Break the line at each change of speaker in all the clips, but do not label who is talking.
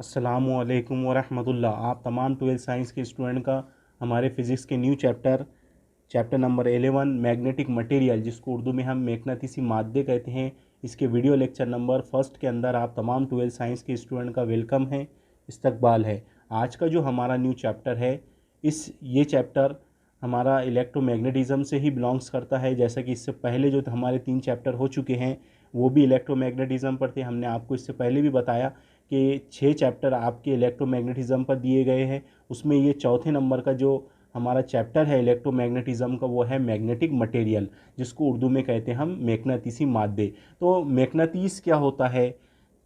अस्सलामुअलैकुम वरहमतुल्लाह। आप तमाम 12th साइंस के स्टूडेंट का हमारे फिज़िक्स के new chapter number 11 magnetic material, जिसको उर्दू में हम मैग्नेटिसी मादे कहते हैं, इसके वीडियो लेक्चर नंबर फर्स्ट के अंदर आप तमाम 12th साइंस के स्टूडेंट का वेलकम है, इस्तकबाल है। आज का जो हमारा न्यू चैप्टर है, ये चैप्टर हमारा इलेक्ट्रोमैग्नेटिज़म से ही बिलोंग्स करता है। जैसा कि इससे पहले जो हमारे 3 चैप्टर हो चुके हैं वो भी इलेक्ट्रोमैग्नेटिज़म पर थे। हमने आपको इससे पहले भी बताया कि 6 चैप्टर आपके इलेक्ट्रोमैग्नेटिज़म पर दिए गए हैं। उसमें ये चौथे नंबर का जो हमारा चैप्टर है इलेक्ट्रोमैग्नेटिज़म का, वो है मैग्नेटिक मटेरियल, जिसको उर्दू में कहते हैं हम मैग्नेटिसी मादे। तो मैग्नेटिस क्या होता है,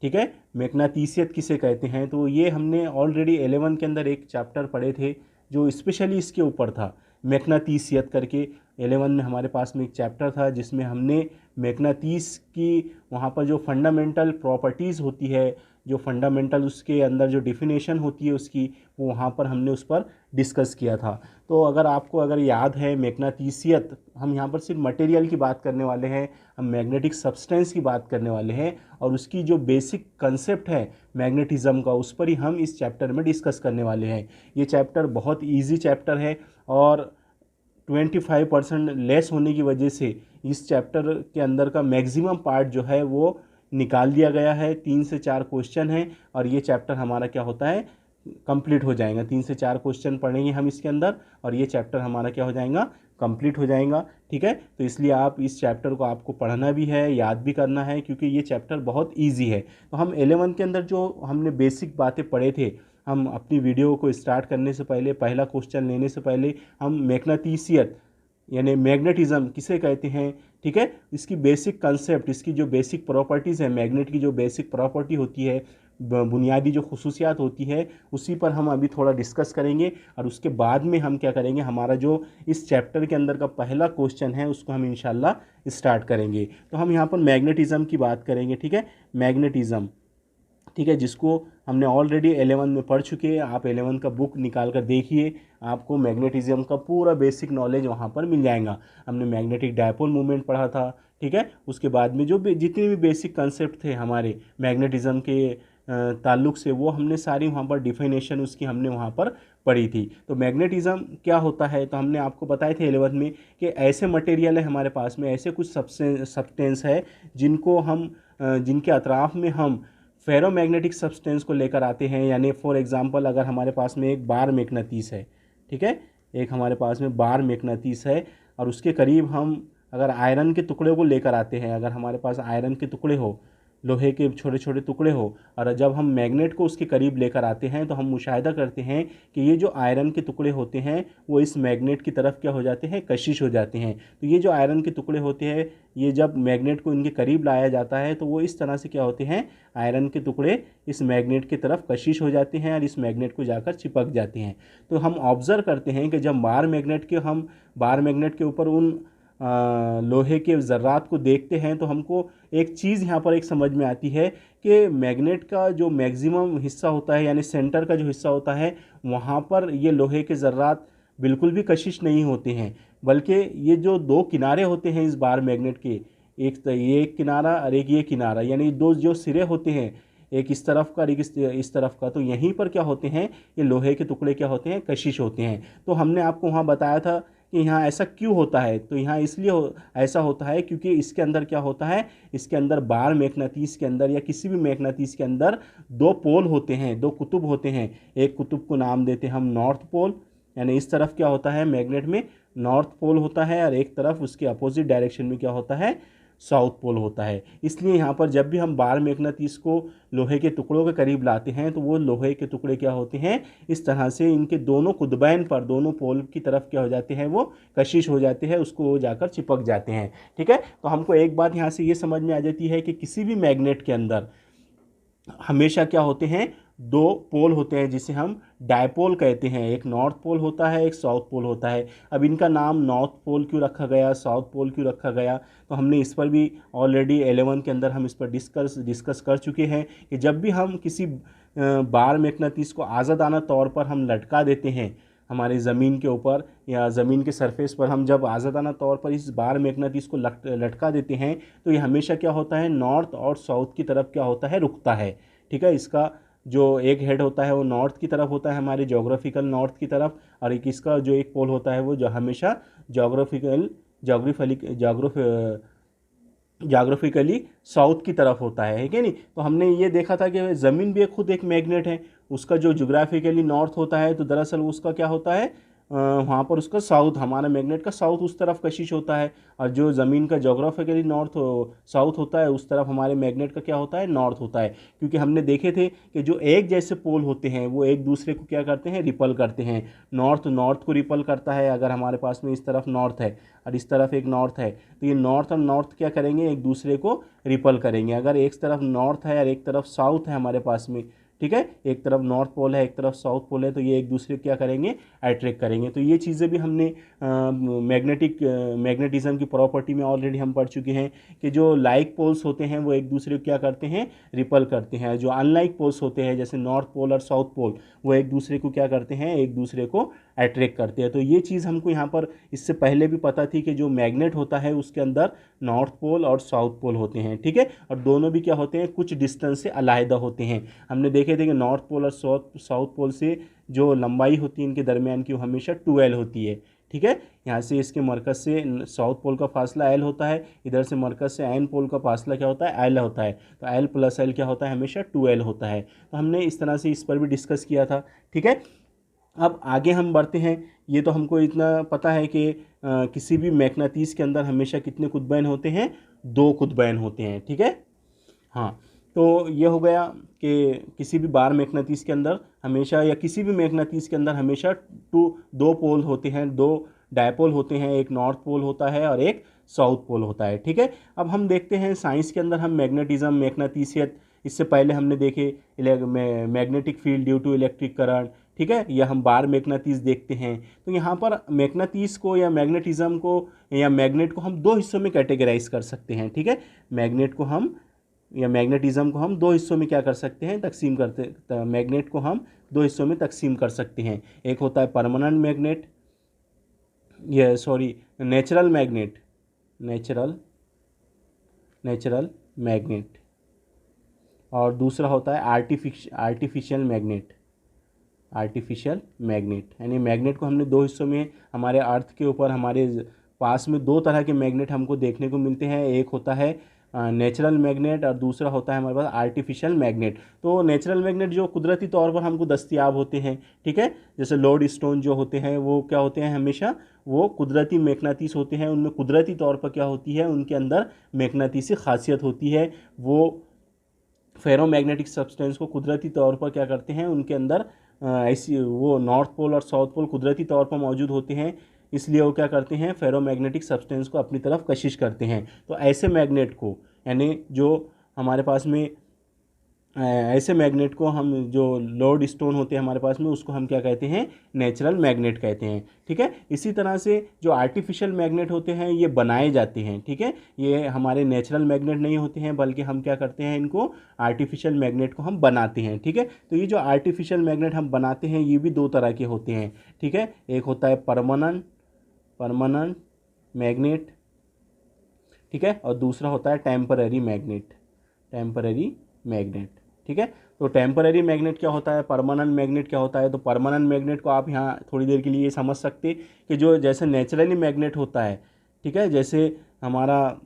ठीक है, मैग्नेटिसियत किसे कहते हैं, तो ये हमने ऑलरेडी 11 के अंदर एक चैप्टर पढ़े थे जो स्पेशली इसके ऊपर था, मैग्नेटिसियत करके। 11 में हमारे पास में एक चैप्टर था जिसमें हमने मैग्नेटिस की वहाँ पर जो फंडामेंटल प्रॉपर्टीज़ होती है, जो फंडामेंटल उसके अंदर जो डिफिनेशन होती है उसकी, वो वहाँ पर हमने उस पर डिस्कस किया था। तो अगर याद है मैग्नेटिसियत, हम यहाँ पर सिर्फ मटेरियल की बात करने वाले हैं, हम मैग्नेटिक सब्सटेंस की बात करने वाले हैं, और उसकी जो बेसिक कंसेप्ट है मैग्नेटिज़म का, उस पर ही हम इस चैप्टर में डिस्कस करने वाले हैं। ये चैप्टर बहुत ईजी चैप्टर है और 25% लेस होने की वजह से इस चैप्टर के अंदर का मैक्सिमम पार्ट जो है वो निकाल दिया गया है। 3 से 4 क्वेश्चन हैं और ये चैप्टर हमारा क्या होता है, कंप्लीट हो जाएगा। 3 से 4 क्वेश्चन पढ़ेंगे हम इसके अंदर और ये चैप्टर हमारा क्या हो जाएगा, कंप्लीट हो जाएगा। ठीक है, तो इसलिए आप इस चैप्टर को आपको पढ़ना भी है, याद भी करना है, क्योंकि ये चैप्टर बहुत ईजी है। तो हम 11 के अंदर जो हमने बेसिक बातें पढ़े थे, हम अपनी वीडियो को स्टार्ट करने से पहले, पहला क्वेश्चन लेने से पहले, हम मैग्नेटिसियत यानी मैग्नेटिज़म किसे कहते हैं, ठीक है, इसकी बेसिक कंसेप्ट, इसकी जो बेसिक प्रॉपर्टीज़ है, मैग्नेट की जो बेसिक प्रॉपर्टी होती है, बुनियादी जो खुसूसियात होती है, उसी पर हम अभी थोड़ा डिस्कस करेंगे। और उसके बाद में हम क्या करेंगे, हमारा जो इस चैप्टर के अंदर का पहला क्वेश्चन है उसको हम इंशाल्लाह स्टार्ट करेंगे। तो हम यहाँ पर मैग्नेटिज़म की बात करेंगे, ठीक है, मैग्नेटिज़म, ठीक है, जिसको हमने ऑलरेडी 11 में पढ़ चुके हैं। आप 11 का बुक निकाल कर देखिए, आपको मैग्नेटिज़म का पूरा बेसिक नॉलेज वहाँ पर मिल जाएगा। हमने मैग्नेटिक डायपोल मूवमेंट पढ़ा था, ठीक है, उसके बाद में जो जितने भी बेसिक कंसेप्ट थे हमारे मैग्नेटिज़म के ताल्लुक़ से, वो हमने सारी वहाँ पर डिफिनेशन उसकी हमने वहाँ पर पढ़ी थी। तो मैग्नेटिज़म क्या होता है, तो हमने आपको बताए थे 11 में कि ऐसे मटेरियल है हमारे पास में, ऐसे कुछ सब्सटेंस है जिनको हम जिनके अतराफ़ में हम फेरोमैग्नेटिक सब्सटेंस को लेकर आते हैं। यानी फॉर एग्जांपल, अगर हमारे पास में एक बार मैग्नेटिस है, ठीक है, एक हमारे पास में बार मैग्नेटिस है, और उसके करीब हम अगर आयरन के टुकड़े को लेकर आते हैं, अगर हमारे पास आयरन के टुकड़े हो, लोहे के छोटे छोटे टुकड़े हो, और जब हम मैग्नेट को उसके करीब लेकर आते हैं तो हम मुशाहिदा करते हैं कि ये जो आयरन के टुकड़े होते हैं वो इस मैग्नेट की तरफ क्या हो जाते हैं, कशिश हो जाते हैं। तो ये जो आयरन के टुकड़े होते हैं, ये जब मैग्नेट को इनके करीब लाया जाता है तो वो इस तरह से क्या होते हैं, आयरन के टुकड़े इस मैग्नेट की तरफ कशिश हो जाते हैं और इस मैग्नेट को जाकर चिपक जाते हैं। तो हम ऑब्ज़र्व करते हैं कि जब बार मैग्नेट के ऊपर उन लोहे के ज़र्रात को देखते हैं तो हमको एक चीज़ यहाँ पर एक समझ में आती है कि मैग्नेट का जो मैक्सिमम हिस्सा होता है, यानी सेंटर का जो हिस्सा होता है, वहाँ पर ये लोहे के ज़र्रात बिल्कुल भी कशिश नहीं होते हैं, बल्कि ये जो 2 किनारे होते हैं इस बार मैग्नेट के, ये एक किनारा और एक ये किनारा, यानी 2 जो सिरे होते हैं, एक इस तरफ का और एक इस तरफ का, तो यहीं पर क्या होते हैं, ये लोहे के टुकड़े क्या होते हैं, कशिश होते हैं। तो हमने आपको वहाँ बताया था कि यहाँ ऐसा क्यों होता है, तो यहाँ इसलिए ऐसा होता है क्योंकि इसके अंदर क्या होता है, इसके अंदर बार मैग्नेटिस के अंदर या किसी भी मैग्नेटिस के अंदर 2 पोल होते हैं, 2 कुतुब होते हैं। एक कुतुब को नाम देते हैं हम नॉर्थ पोल, यानी इस तरफ क्या होता है, मैग्नेट में नॉर्थ पोल होता है, और एक तरफ उसके अपोजिट डायरेक्शन में क्या होता है, साउथ पोल होता है। इसलिए यहाँ पर जब भी हम बार मैग्नेटिस को लोहे के टुकड़ों के करीब लाते हैं तो वो लोहे के टुकड़े क्या होते हैं, इस तरह से इनके दोनों कुतबैन पर, दोनों पोल की तरफ क्या हो जाते हैं, वो कशिश हो जाते हैं, उसको जाकर चिपक जाते हैं। ठीक है, तो हमको एक बात यहाँ से ये समझ में आ जाती है कि किसी भी मैग्नेट के अंदर हमेशा क्या होते हैं, 2 पोल होते हैं जिसे हम डायपोल कहते हैं। एक नॉर्थ पोल होता है, एक साउथ पोल होता है। अब इनका नाम नॉर्थ पोल क्यों रखा गया, साउथ पोल क्यों रखा गया, तो हमने इस पर भी ऑलरेडी 11 के अंदर हम इस पर डिस्कस कर चुके हैं कि जब भी हम किसी बार मैग्नेटिस को आज़ादाना तौर पर हम लटका देते हैं हमारी ज़मीन के ऊपर या ज़मीन के सरफेस पर, हम जब आज़ादाना तौर पर इस बार मैग्नेटिस को लटका देते हैं तो ये हमेशा क्या होता है, नॉर्थ और साउथ की तरफ क्या होता है, रुकता है। ठीक है, इसका जो एक हेड होता है वो नॉर्थ की तरफ होता है, हमारे जोग्राफिकल नॉर्थ की तरफ, और एक इसका जो एक पोल होता है वो जो हमेशा जोग्राफिकली साउथ की तरफ होता है कि नहीं। तो हमने ये देखा था कि ज़मीन भी खुद एक मैग्नेट है, उसका जो जोग्राफिकली नॉर्थ होता है तो दरअसल उसका क्या होता है, वहाँ पर उसका साउथ, हमारा मैग्नेट का साउथ उस तरफ कशिश होता है, और जो ज़मीन का जोग्राफिकली नॉर्थ साउथ होता है उस तरफ हमारे मैग्नेट का क्या होता है, नॉर्थ होता है। क्योंकि हमने देखे थे कि जो एक जैसे पोल होते हैं वो एक दूसरे को क्या करते हैं, रिपल करते हैं। नॉर्थ नॉर्थ को रिपल करता है, अगर हमारे पास में इस तरफ नॉर्थ है और इस तरफ एक नॉर्थ है तो ये नॉर्थ और नॉर्थ क्या करेंगे, एक दूसरे को रिपल करेंगे। अगर एक तरफ नॉर्थ है और एक तरफ साउथ है हमारे पास में, ठीक है, एक तरफ नॉर्थ पोल है एक तरफ साउथ पोल है, तो ये एक दूसरे को क्या करेंगे, अट्रैक्ट करेंगे। तो ये चीज़ें भी हमने मैग्नेटिज्म की प्रॉपर्टी में ऑलरेडी हम पढ़ चुके हैं कि जो लाइक पोल्स होते हैं वो एक दूसरे को क्या करते हैं, रिपल करते हैं। जो अनलाइक पोल्स होते हैं जैसे नॉर्थ पोल और साउथ पोल, वो एक दूसरे को क्या करते हैं, एक दूसरे को अट्रैक्ट करते हैं। तो ये चीज़ हमको यहाँ पर इससे पहले भी पता थी कि जो मैग्नेट होता है उसके अंदर नॉर्थ पोल और साउथ पोल होते हैं, ठीक है, और दोनों भी क्या होते हैं, कुछ डिस्टेंस से अलहदा होते हैं। हमने देखे थे कि नॉर्थ पोल और साउथ पोल से जो लंबाई होती है इनके दरमियान की वो हमेशा 2l होती है, ठीक है। यहाँ से इसके मरकज़ से साउथ पोल का फासला l होता है, इधर से मरकज़ से n पोल का फासला क्या होता है, l होता है। तो l प्लस l क्या होता है, हमेशा 2l होता है। तो हमने इस तरह से इस पर भी डिस्कस किया था, ठीक है। अब आगे हम बढ़ते हैं। ये तो हमको इतना पता है कि किसी भी मैग्नेटिस के अंदर हमेशा कितने कुतबैन होते हैं, 2 कुतबैन होते हैं, ठीक है। हाँ, तो ये हो गया कि किसी भी बार मैग्नेटिस के अंदर हमेशा, या किसी भी मैग्नेटिस के अंदर हमेशा 2 पोल होते हैं, 2 डायपोल होते हैं, एक नॉर्थ पोल होता है और एक साउथ पोल होता है, ठीक है। अब हम देखते हैं साइंस के अंदर हम मैग्नेटिज्म, मैग्नेटिसियत, इससे पहले हमने देखे magnetic field due to electric current, ठीक है, या हम बार मैग्नेटिस देखते हैं। तो यहाँ पर मैग्नेटिस को या मैग्नेटिज्म को या मैग्नेट को हम 2 हिस्सों में कैटेगराइज कर सकते हैं, ठीक है। मैग्नेट को हम या मैग्नेटिज्म को हम 2 हिस्सों में क्या कर सकते हैं, तकसीम करते, मैग्नेट को हम 2 हिस्सों में तकसीम कर सकते हैं। एक होता है परमानेंट मैग्नेट, ये sorry natural magnet, natural magnet, और दूसरा होता है आर्टिफिशियल मैग्नेट। यानी मैग्नेट को हमने 2 हिस्सों में, हमारे अर्थ के ऊपर हमारे पास में 2 तरह के मैग्नेट हमको देखने को मिलते हैं। एक होता है नेचुरल मैग्नेट और दूसरा होता है हमारे पास आर्टिफिशियल मैग्नेट। तो नेचुरल मैग्नेट जो कुदरती तौर पर हमको दस्तयाब होते हैं, ठीक है, जैसे लोड स्टोन जो होते हैं वो क्या होते हैं, हमेशा वो कुदरती मैग्नेटिस होते हैं। उनमें कुदरती तौर पर क्या होती है, उनके अंदर मैग्नेटिसी खासियत होती है। वो फेरोमैग्नेटिक सब्सटेंस को कुदरती तौर पर क्या करते हैं, उनके अंदर ऐसी वो नॉर्थ पोल और साउथ पोल कुदरती तौर पर मौजूद होते हैं, इसलिए वो क्या करते हैं, फेरोमैग्नेटिक सब्सटेंस को अपनी तरफ कशिश करते हैं। तो ऐसे मैग्नेट को, यानी जो हमारे पास में ऐसे मैग्नेट को हम, जो लोड स्टोन होते हैं हमारे पास में, उसको हम क्या कहते हैं, नेचुरल मैग्नेट कहते हैं, ठीक है। इसी तरह से जो आर्टिफिशियल मैग्नेट होते हैं ये बनाए जाते हैं, ठीक है, ये हमारे नेचुरल मैग्नेट नहीं होते हैं, बल्कि हम क्या करते हैं, इनको आर्टिफिशियल मैग्नेट को हम बनाते हैं, ठीक है। तो ये जो आर्टिफिशियल मैग्नेट हम बनाते हैं ये भी 2 तरह के होते हैं, ठीक है। एक होता है परमानेंट मैग्नेट, ठीक है, और दूसरा होता है टेम्पररी मैग्नेट, ठीक है। तो टेम्पररी मैग्नेट क्या होता है, परमानेंट मैग्नेट क्या होता है। तो परमानेंट मैग्नेट को आप यहाँ थोड़ी देर के लिए ये समझ सकते कि जो जैसे नेचुरली मैग्नेट होता है, ठीक है, जैसे हमारा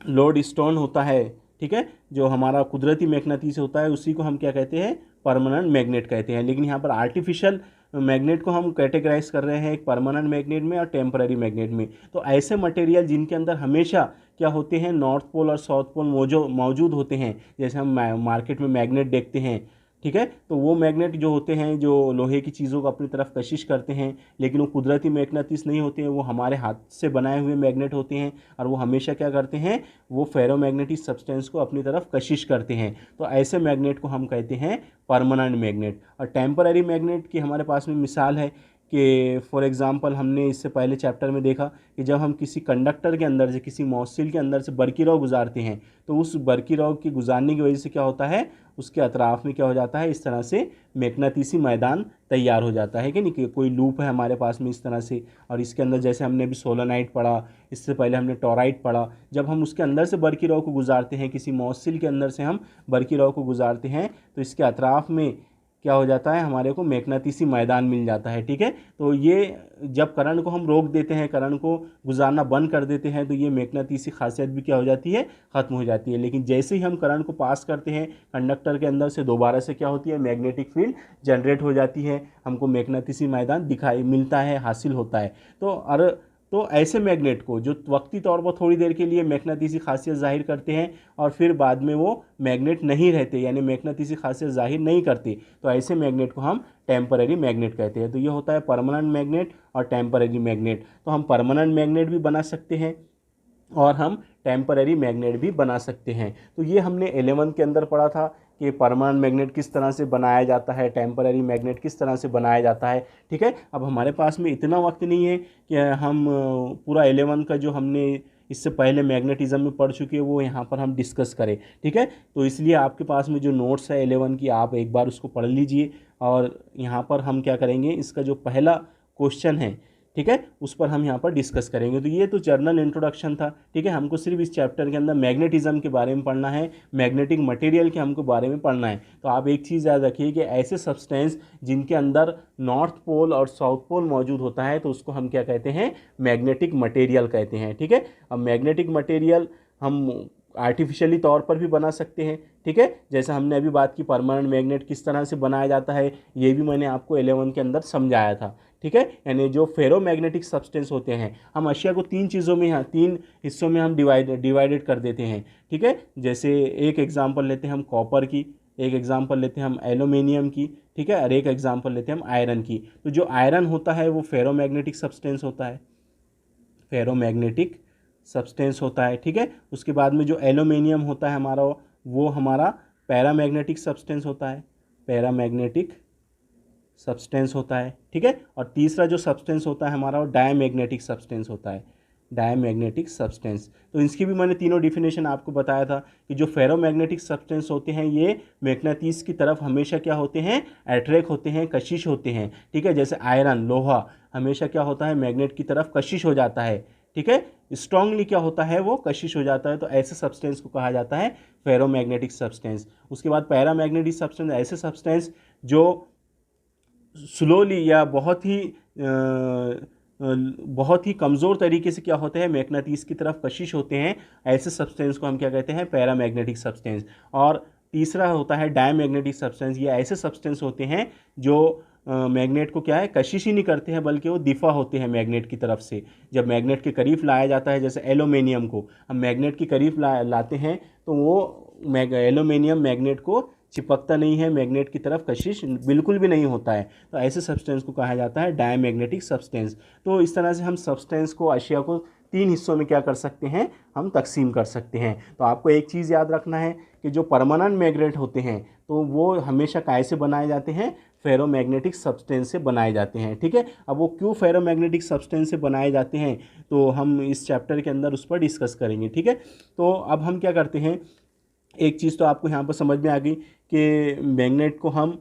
लोड स्टोन होता है, ठीक है, जो हमारा कुदरती मैग्नेटिस होता है उसी को हम क्या कहते हैं, परमानेंट मैग्नेट कहते हैं। लेकिन यहाँ पर आर्टिफिशियल मैग्नेट को हम कैटेगराइज कर रहे हैं एक परमानेंट मैग्नेट में और टेम्पररी मैग्नेट में। तो ऐसे मटेरियल जिनके अंदर हमेशा क्या होते हैं, नॉर्थ पोल और साउथ पोल मौजूद होते हैं, जैसे हम मार्केट में मैग्नेट देखते हैं, ठीक है। तो वो मैग्नेट जो होते हैं जो लोहे की चीज़ों को अपनी तरफ कशिश करते हैं, लेकिन वो कुदरती मैग्नेटिस नहीं होते हैं, वो हमारे हाथ से बनाए हुए मैग्नेट होते हैं, और वो हमेशा क्या करते हैं, वो फेरोमैग्नेटिक सब्सटेंस को अपनी तरफ कशिश करते हैं। तो ऐसे मैग्नेट को हम कहते हैं परमानेंट मैग्नेट। और टेम्पररी मैग्नेट की हमारे पास में मिसाल है कि फॉर एग्ज़ाम्पल हमने इससे पहले चैप्टर में देखा कि जब हम किसी कंडक्टर के अंदर से, किसी मौसिल के अंदर से बरकी रॉ गुजारते हैं तो उस बरकी रॉ की गुजारने की वजह से क्या होता है, उसके अतराफ़ में क्या हो जाता है, इस तरह से मैग्नेटिसी मैदान तैयार हो जाता है कि नहीं, कि कोई लूप है हमारे पास में इस तरह से, और इसके अंदर जैसे हमने अभी सोलेनाइड पढ़ा, इससे पहले हमने टोराइड पढ़ा, जब हम उसके अंदर से बरकी रॉ को गुजारते हैं, किसी मौसिल के अंदर से हम बरकी रॉ को गुजारते हैं तो इसके अतराफ़ में क्या हो जाता है, हमारे को मैग्नेटिसी मैदान मिल जाता है। ठीक है, तो ये जब करंट को हम रोक देते हैं, करंट को गुजारना बंद कर देते हैं, तो ये मैग्नेटिसी खासियत भी क्या हो जाती है, ख़त्म हो जाती है। लेकिन जैसे ही हम करंट को पास करते हैं कंडक्टर के अंदर से, दोबारा से क्या होती है, मैग्नेटिक फील्ड जनरेट हो जाती है, हमको मैग्नेटिसी मैदान दिखाई मिलता है, हासिल होता है। तो ऐसे मैग्नेट को जो वक्ती तौर पर थोड़ी देर के लिए मैग्नेटिसी खासियत जाहिर करते हैं और फिर बाद में वो मैग्नेट नहीं रहते, यानी मैग्नेटिसी खासियत जाहिर नहीं करते, तो ऐसे मैग्नेट को हम टेम्पररी मैग्नेट कहते हैं। तो ये होता है परमानेंट मैग्नेट और टेम्पररी मैग्नेट। तो हम परमानेंट मैग्नेट भी बना सकते हैं और हम टेम्पररी मैग्नेट भी बना सकते हैं। तो ये हमने 11 के अंदर पढ़ा था कि परमानेंट मैग्नेट किस तरह से बनाया जाता है, टेम्पररी मैग्नेट किस तरह से बनाया जाता है। ठीक है, अब हमारे पास में इतना वक्त नहीं है कि हम पूरा 11 का जो हमने इससे पहले मैग्नेटिज्म में पढ़ चुके हैं वो यहाँ पर हम डिस्कस करें। ठीक है, तो इसलिए आपके पास में जो नोट्स है 11 की, आप एक बार उसको पढ़ लीजिए और यहाँ पर हम क्या करेंगे, इसका जो पहला क्वेश्चन है, ठीक है, उस पर हम यहाँ पर डिस्कस करेंगे। तो ये तो जर्नल इंट्रोडक्शन था। ठीक है, हमको सिर्फ इस चैप्टर के अंदर मैग्नेटिज्म के बारे में पढ़ना है, मैग्नेटिक मटेरियल के हमको बारे में पढ़ना है। तो आप एक चीज़ याद रखिए कि ऐसे सब्सटेंस जिनके अंदर नॉर्थ पोल और साउथ पोल मौजूद होता है तो उसको हम क्या कहते हैं, मैग्नेटिक मटेरियल कहते हैं। ठीक है, अब मैग्नेटिक मटेरियल हम आर्टिफिशियली तौर पर भी बना सकते हैं। ठीक है, जैसे हमने अभी बात की परमानेंट मैग्नेट किस तरह से बनाया जाता है, ये भी मैंने आपको 11 के अंदर समझाया था। ठीक है, यानी जो फेरोमैग्नेटिक सब्सटेंस होते हैं, हम अशिया को तीन चीज़ों में, तीन हिस्सों में हम डिवाइडेड कर देते हैं। ठीक है, जैसे एक एग्जांपल लेते हैं हम कॉपर की, एक एग्जांपल लेते हैं हम एल्यूमिनियम की, ठीक है, और एक एग्जांपल लेते हैं हम आयरन की। तो जो आयरन होता है वो फेरोमैग्नेटिक सब्सटेंस होता है, फेरोमैग्नेटिक सब्सटेंस होता है। ठीक है, उसके बाद में जो एल्यूमिनियम होता है हमारा, वो हमारा पैरामैग्नेटिक सब्सटेंस होता है, पैरामैग्नेटिक सब्सटेंस होता है। ठीक है, और तीसरा जो सब्सटेंस होता है हमारा वो डायमैग्नेटिक सब्सटेंस होता है, डायमैग्नेटिक सब्सटेंस। तो इसकी भी मैंने तीनों डिफिनेशन आपको बताया था कि जो फेरोमैग्नेटिक सब्सटेंस होते हैं ये मैग्नेटिस की तरफ हमेशा क्या होते हैं, अट्रैक्ट होते हैं, कशिश होते हैं। ठीक है, जैसे आयरन, लोहा हमेशा क्या होता है, मैग्नेट की तरफ कशिश हो जाता है। ठीक है, स्ट्रांगली क्या होता है, वो कशिश हो जाता है। तो ऐसे सब्सटेंस को कहा जाता है फेरोमैग्नेटिक सब्सटेंस। उसके बाद पैरामैग्नेटिक सब्सटेंस, ऐसे सब्सटेंस जो स्लोली या बहुत ही कमज़ोर तरीके से क्या होते हैं, मैग्नेटिस की तरफ कशिश होते हैं, ऐसे सब्सटेंस को हम क्या कहते हैं, पैरामैग्नेटिक सब्सटेंस। और तीसरा होता है डायमैग्नेटिक सब्सटेंस। ये ऐसे सब्सटेंस होते हैं जो मैग्नेट को क्या है, कशिश ही नहीं करते हैं बल्कि वो दिफा होते हैं मैग्नेट की तरफ से। जब मैग्नेट के करीब लाया जाता है, जैसे एल्यूमिनियम को हम मैग्नेट के करीब लाते हैं तो वो एल्यूमिनियम मैग्नेट को चिपकता नहीं है, मैग्नेट की तरफ कशिश बिल्कुल भी नहीं होता है। तो ऐसे सब्सटेंस को कहा जाता है डायमैग्नेटिक सब्सटेंस। तो इस तरह से हम सब्सटेंस को, अशिया को तीन हिस्सों में क्या कर सकते हैं, हम तकसीम कर सकते हैं। तो आपको एक चीज़ याद रखना है कि जो परमानेंट मैग्नेट होते हैं तो वो हमेशा कैसे बनाए जाते हैं, फेरोमैग्नेटिक सब्सटेंस से बनाए जाते हैं। ठीक है, अब वो क्यों फेरोमैग्नेटिक सब्सटेंस से बनाए जाते हैं तो हम इस चैप्टर के अंदर उस पर डिस्कस करेंगे। ठीक है, तो अब हम क्या करते हैं, एक चीज़ तो आपको यहाँ पर समझ में आ गई कि मैग्नेट को हम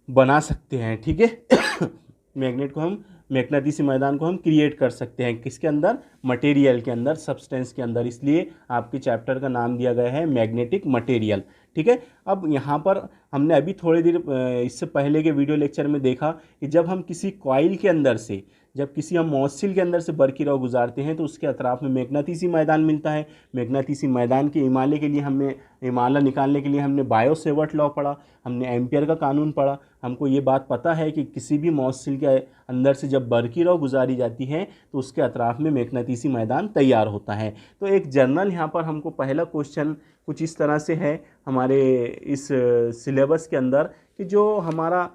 बना सकते हैं। ठीक है मैग्नेट को हम, मैग्नेटिसी मैदान को हम क्रिएट कर सकते हैं, किसके अंदर, मटेरियल के अंदर, सब्सटेंस के अंदर। इसलिए आपके चैप्टर का नाम दिया गया है मैग्नेटिक मटेरियल। ठीक है, अब यहाँ पर हमने अभी थोड़ी देर इससे पहले के वीडियो लेक्चर में देखा कि जब हम किसी कॉइल के अंदर से, जब किसी हम मौसिल के अंदर से बरकी रॉ गुजारते हैं तो उसके अतराफ़ में मैग्नेटिसी मैदान मिलता है। मैग्नेटिसी मैदान के इमाले के लिए हमने, इमाला निकालने के लिए हमने बायो सेवर्ट लॉ पढ़ा, हमने एम्पियर का कानून पढ़ा। हमको ये बात पता है कि किसी भी मौसिल के अंदर से जब बरकी रॉ गुजारी जाती है तो उसके अतराफ़ में मैग्नेटिसी मैदान तैयार होता है। तो एक जर्नल यहाँ पर हमको पहला क्वेश्चन कुछ इस तरह से है हमारे इस सिलेबस के अंदर कि जो हमारा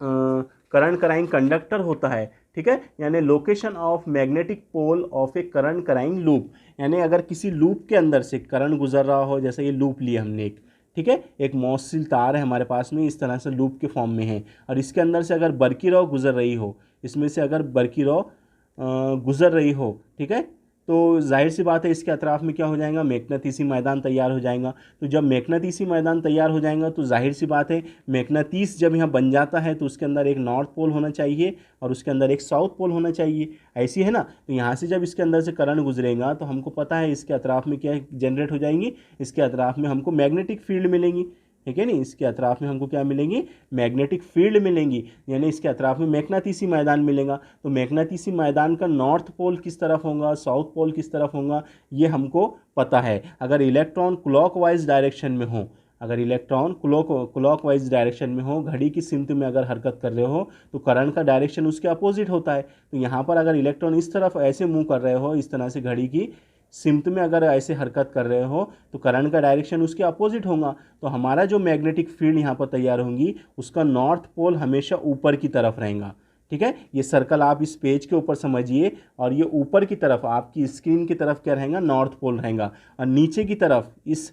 करंट कराइंग कंडक्टर होता है, ठीक है, यानी location of magnetic pole of a current carrying loop, यानी अगर किसी लूप के अंदर से करंट गुजर रहा हो, जैसे ये लूप लिया हमने एक, ठीक है, एक मौजशील तार है हमारे पास में, इस तरह से लूप के फॉर्म में है, और इसके अंदर से अगर बरकी रॉ गुजर रही हो, इसमें से अगर बरकी रॉ गुजर रही हो, ठीक है, तो जाहिर सी बात है इसके अतराफ़ में क्या हो जाएगा, मैग्नेटिसी मैदान तैयार हो जाएगा। तो जब मैग्नेटिसी मैदान तैयार हो जाएगा तो जाहिर सी बात है मैग्नेटिस जब यहाँ बन जाता है तो उसके अंदर एक नॉर्थ पोल होना चाहिए और उसके अंदर एक साउथ पोल होना चाहिए, ऐसी है ना। तो यहाँ से जब इसके अंदर से करंट गुजरेगा तो हमको पता है इसके अतराफ़ में क्या जनरेट हो जाएंगी, इसके अतराफ़ में हमको मैग्नेटिक फील्ड मिलेंगी, ठीक है नहीं, इसके अतराफ़ में हमको क्या मिलेंगी, मैग्नेटिक फील्ड मिलेंगी, यानी इसके अतराफ़ में मैग्नेटिसी मैदान मिलेगा। तो मैग्नेटिसी मैदान का नॉर्थ पोल किस तरफ होगा, साउथ पोल किस तरफ होगा, ये हमको पता है। अगर इलेक्ट्रॉन क्लॉकवाइज डायरेक्शन में हो, अगर इलेक्ट्रॉन क्लॉकवाइज डायरेक्शन में हो, घड़ी की सिमत में अगर हरकत कर रहे हो तो करंट का डायरेक्शन उसके अपोजिट होता है। तो यहाँ पर अगर इलेक्ट्रॉन इस तरफ ऐसे मूव कर रहे हो, इस तरह से घड़ी की सिमत में अगर ऐसे हरकत कर रहे हो तो करंट का डायरेक्शन उसके अपोजिट होगा। तो हमारा जो मैग्नेटिक फील्ड यहाँ पर तैयार होंगी उसका नॉर्थ पोल हमेशा ऊपर की तरफ रहेगा, ठीक है। ये सर्कल आप इस पेज के ऊपर समझिए, और ये ऊपर की तरफ आपकी स्क्रीन की तरफ क्या रहेगा, नॉर्थ पोल रहेगा, और नीचे की तरफ इस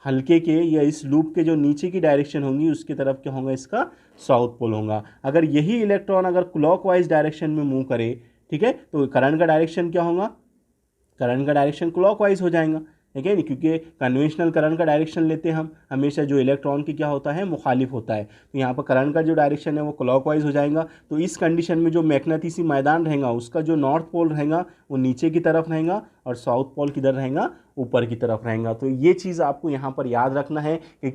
हल्के के या इस लूप के जो नीचे की डायरेक्शन होंगी उसकी तरफ क्या होगा, इसका साउथ पोल होगा। अगर यही इलेक्ट्रॉन अगर क्लॉकवाइज डायरेक्शन में मूव करे, ठीक है, तो करंट का डायरेक्शन क्या होगा, करंट का डायरेक्शन क्लॉकवाइज हो जाएगा, ठीक है नहीं, क्योंकि कन्वेंशनल करंट का डायरेक्शन लेते हैं हम हमेशा जो इलेक्ट्रॉन की क्या होता है, मुखालिफ होता है। तो यहाँ पर करंट का जो डायरेक्शन है वो क्लॉकवाइज हो जाएगा। तो इस कंडीशन में जो मैग्नेटिसी मैदान रहेगा उसका जो नॉर्थ पोल रहेगा वो नीचे की तरफ रहेगा और साउथ पोल किधर रहेगा, ऊपर की तरफ रहेगा। तो ये चीज़ आपको यहाँ पर याद रखना है कि